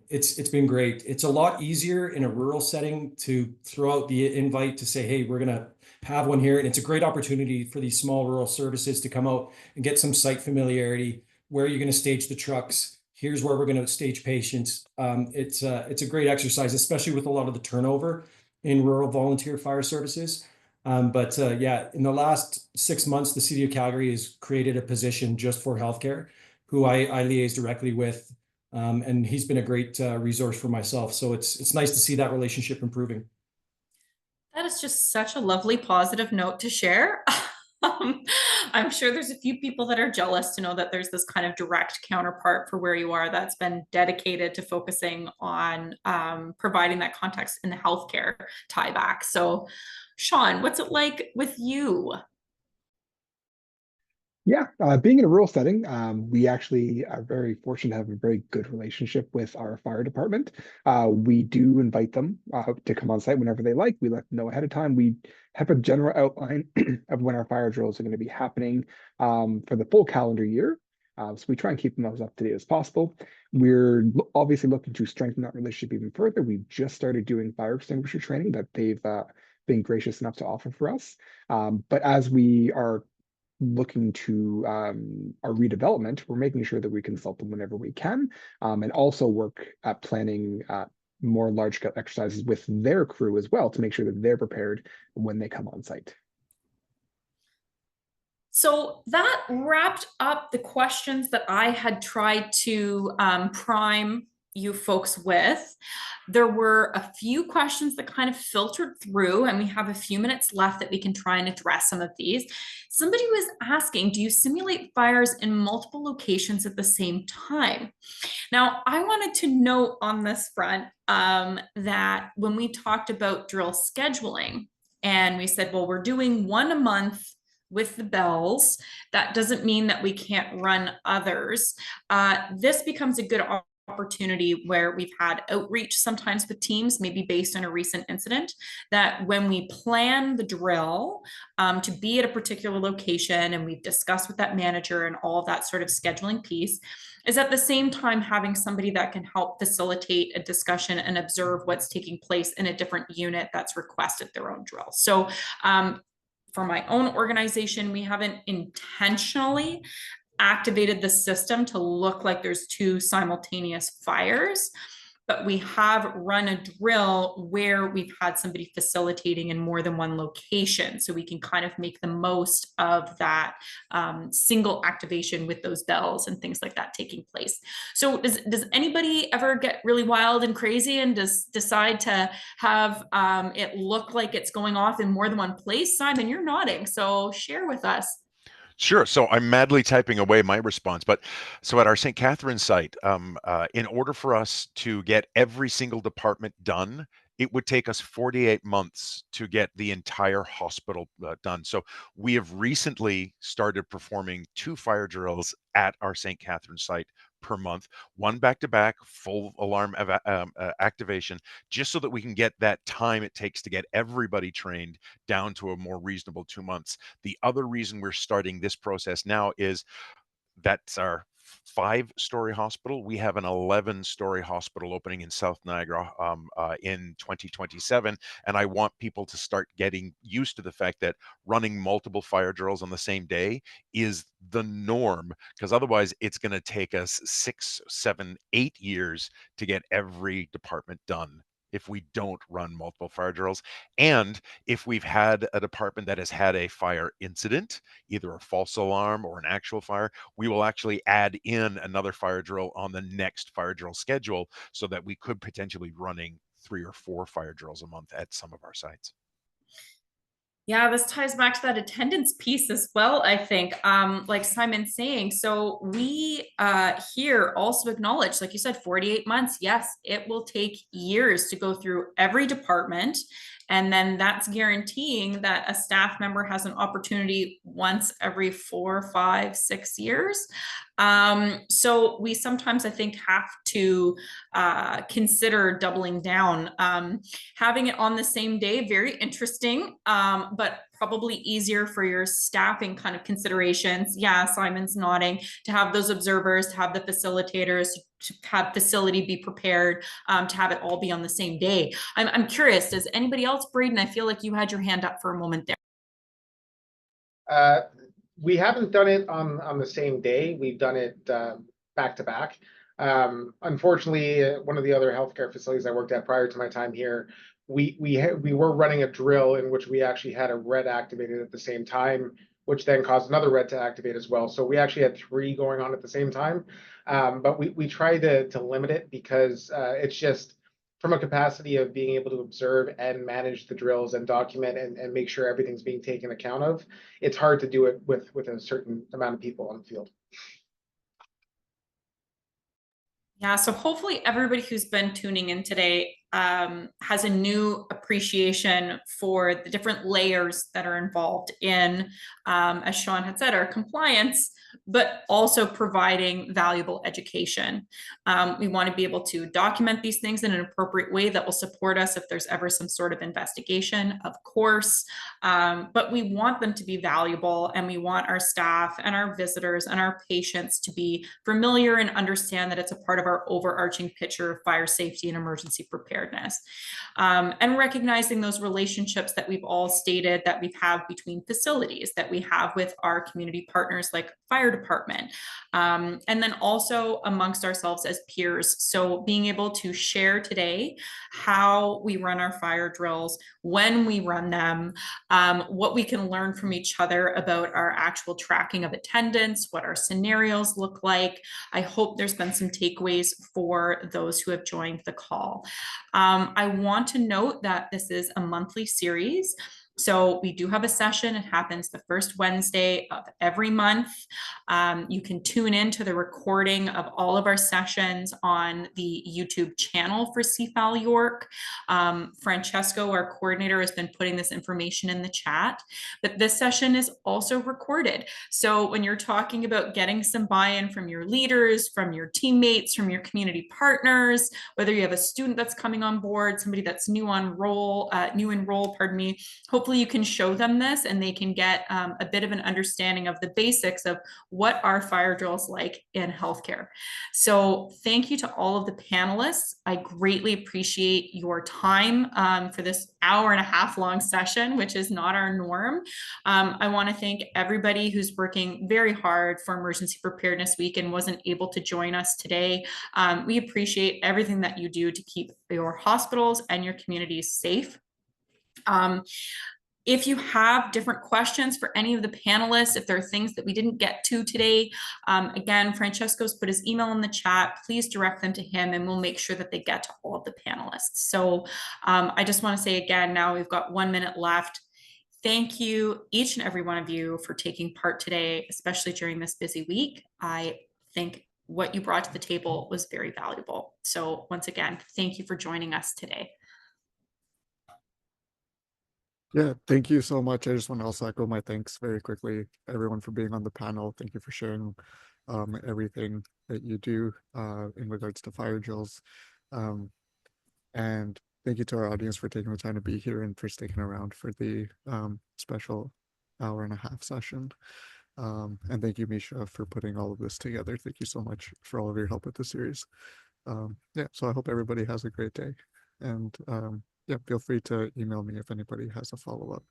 it's been great. It's a lot easier in a rural setting to throw out the invite to say, hey, we're going to have one here. And it's a great opportunity for these small rural services to come out and get some site familiarity. Where are you going to stage the trucks? Here's where we're going to stage patients. It's a great exercise, especially with a lot of the turnover in rural volunteer fire services. Yeah, in the last 6 months, the city of Calgary has created a position just for healthcare, who I liaise directly with. And he's been a great resource for myself. So it's nice to see that relationship improving. That is just such a lovely positive note to share. I'm sure there's a few people that are jealous to know that there's this kind of direct counterpart for where you are that's been dedicated to focusing on providing that context in the healthcare tieback. So, Shawn, what's it like with you? Yeah, being in a rural setting, we actually are very fortunate to have a very good relationship with our fire department. We do invite them to come on site whenever they like. We let them know ahead of time. We have a general outline of when our fire drills are going to be happening for the full calendar year. So we try and keep them as up to date as possible. We're obviously looking to strengthen that relationship even further. We've just started doing fire extinguisher training that they've been gracious enough to offer for us. But as we are looking to our redevelopment, we're making sure that we consult them whenever we can, and also work at planning more large-scale exercises with their crew as well to make sure that they're prepared when they come on site. So that wrapped up the questions that I had tried to prime you folks with. There were a few questions that kind of filtered through, and we have a few minutes left that we can try and address some of these. Somebody was asking, do you simulate fires in multiple locations at the same time? Now, I wanted to note on this front that when we talked about drill scheduling, and we said, well, we're doing one a month with the bells, that doesn't mean that we can't run others. This becomes a good opportunity where we've had outreach sometimes with teams, maybe based on a recent incident, that when we plan the drill to be at a particular location, and we've discussed with that manager and all of that sort of scheduling piece, is at the same time having somebody that can help facilitate a discussion and observe what's taking place in a different unit that's requested their own drill. So for my own organization, we haven't intentionally activated the system to look like there's two simultaneous fires, but we have run a drill where we've had somebody facilitating in more than one location, so we can kind of make the most of that single activation with those bells and things like that taking place. So does anybody ever get really wild and crazy and decide to have it look like it's going off in more than one place? Simon, you're nodding, so share with us. Sure. So I'm madly typing away my response. But so at our St. Catharines site, in order for us to get every single department done, it would take us 48 months to get the entire hospital done. So we have recently started performing 2 fire drills at our St. Catharines site per month, one back-to-back full alarm activation, just so that we can get that time it takes to get everybody trained down to a more reasonable 2 months. The other reason we're starting this process now is that's our 5-story hospital. We have an 11-story hospital opening in South Niagara in 2027. And I want people to start getting used to the fact that running multiple fire drills on the same day is the norm, because otherwise it's going to take us 6, 7, 8 years to get every department done if we don't run multiple fire drills. And if we've had a department that has had a fire incident, either a false alarm or an actual fire, we will actually add in another fire drill on the next fire drill schedule, so that we could potentially running 3 or 4 fire drills a month at some of our sites. Yeah, this ties back to that attendance piece as well, I think. Like Simon's saying, so we here also acknowledge, like you said, 48 months. Yes, it will take years to go through every department. And then that's guaranteeing that a staff member has an opportunity once every 4, 5, 6 years. So we sometimes, I think, have to consider doubling down. Having it on the same day, very interesting, but probably easier for your staffing kind of considerations. Yeah, Simon's nodding. To have those observers, to have the facilitators, to have facility be prepared, to have it all be on the same day. I'm curious, does anybody else, Braeden? I feel like you had your hand up for a moment there. We haven't done it on the same day. We've done it back to back. Unfortunately, one of the other healthcare facilities I worked at prior to my time here, we were running a drill in which we actually had a red activated at the same time, which then caused another red to activate as well. So we actually had 3 going on at the same time. But we try to limit it, because it's just from a capacity of being able to observe and manage the drills and document and make sure everything's being taken account of. It's hard to do it with a certain amount of people on the field. Yeah, so hopefully everybody who's been tuning in today has a new appreciation for the different layers that are involved in, as Shawn had said, our compliance, but also providing valuable education. We want to be able to document these things in an appropriate way that will support us if there's ever some sort of investigation, of course, but we want them to be valuable, and we want our staff and our visitors and our patients to be familiar and understand that it's a part of our overarching picture of fire safety and emergency preparedness. And recognizing those relationships that we've all stated that we have between facilities, that we have with our community partners like fire department, and then also amongst ourselves as peers. So being able to share today how we run our fire drills, when we run them, what we can learn from each other about our actual tracking of attendance, what our scenarios look like. I hope there's been some takeaways for those who have joined the call. I want to note that this is a monthly series. So we do have a session. It happens the first Wednesday of every month. You can tune in to the recording of all of our sessions on the YouTube channel for CFAL York. Francesco, our coordinator, has been putting this information in the chat, but this session is also recorded. So when you're talking about getting some buy-in from your leaders, from your teammates, from your community partners, whether you have a student that's coming on board, somebody that's new enroll, pardon me, hopefully you can show them this and they can get a bit of an understanding of the basics of what are fire drills like in healthcare. So thank you to all of the panelists. I greatly appreciate your time for this hour-and-a-half long session, which is not our norm. I want to thank everybody who's working very hard for Emergency Preparedness Week and wasn't able to join us today. We appreciate everything that you do to keep your hospitals and your communities safe. If you have different questions for any of the panelists, if there are things that we didn't get to today, again, Francesco's put his email in the chat. Please direct them to him and we'll make sure that they get to all of the panelists. So I just want to say again, now we've got 1 minute left. Thank you, each and every one of you, for taking part today, especially during this busy week. I think what you brought to the table was very valuable. So once again, thank you for joining us today. Yeah, thank you so much. I just want to also echo my thanks very quickly, everyone, for being on the panel. Thank you for sharing everything that you do in regards to fire drills. And thank you to our audience for taking the time to be here and for sticking around for the special hour-and-a-half session. And thank you, Misha, for putting all of this together. Thank you so much for all of your help with the series. Yeah, so I hope everybody has a great day. And yeah, feel free to email me if anybody has a follow-up.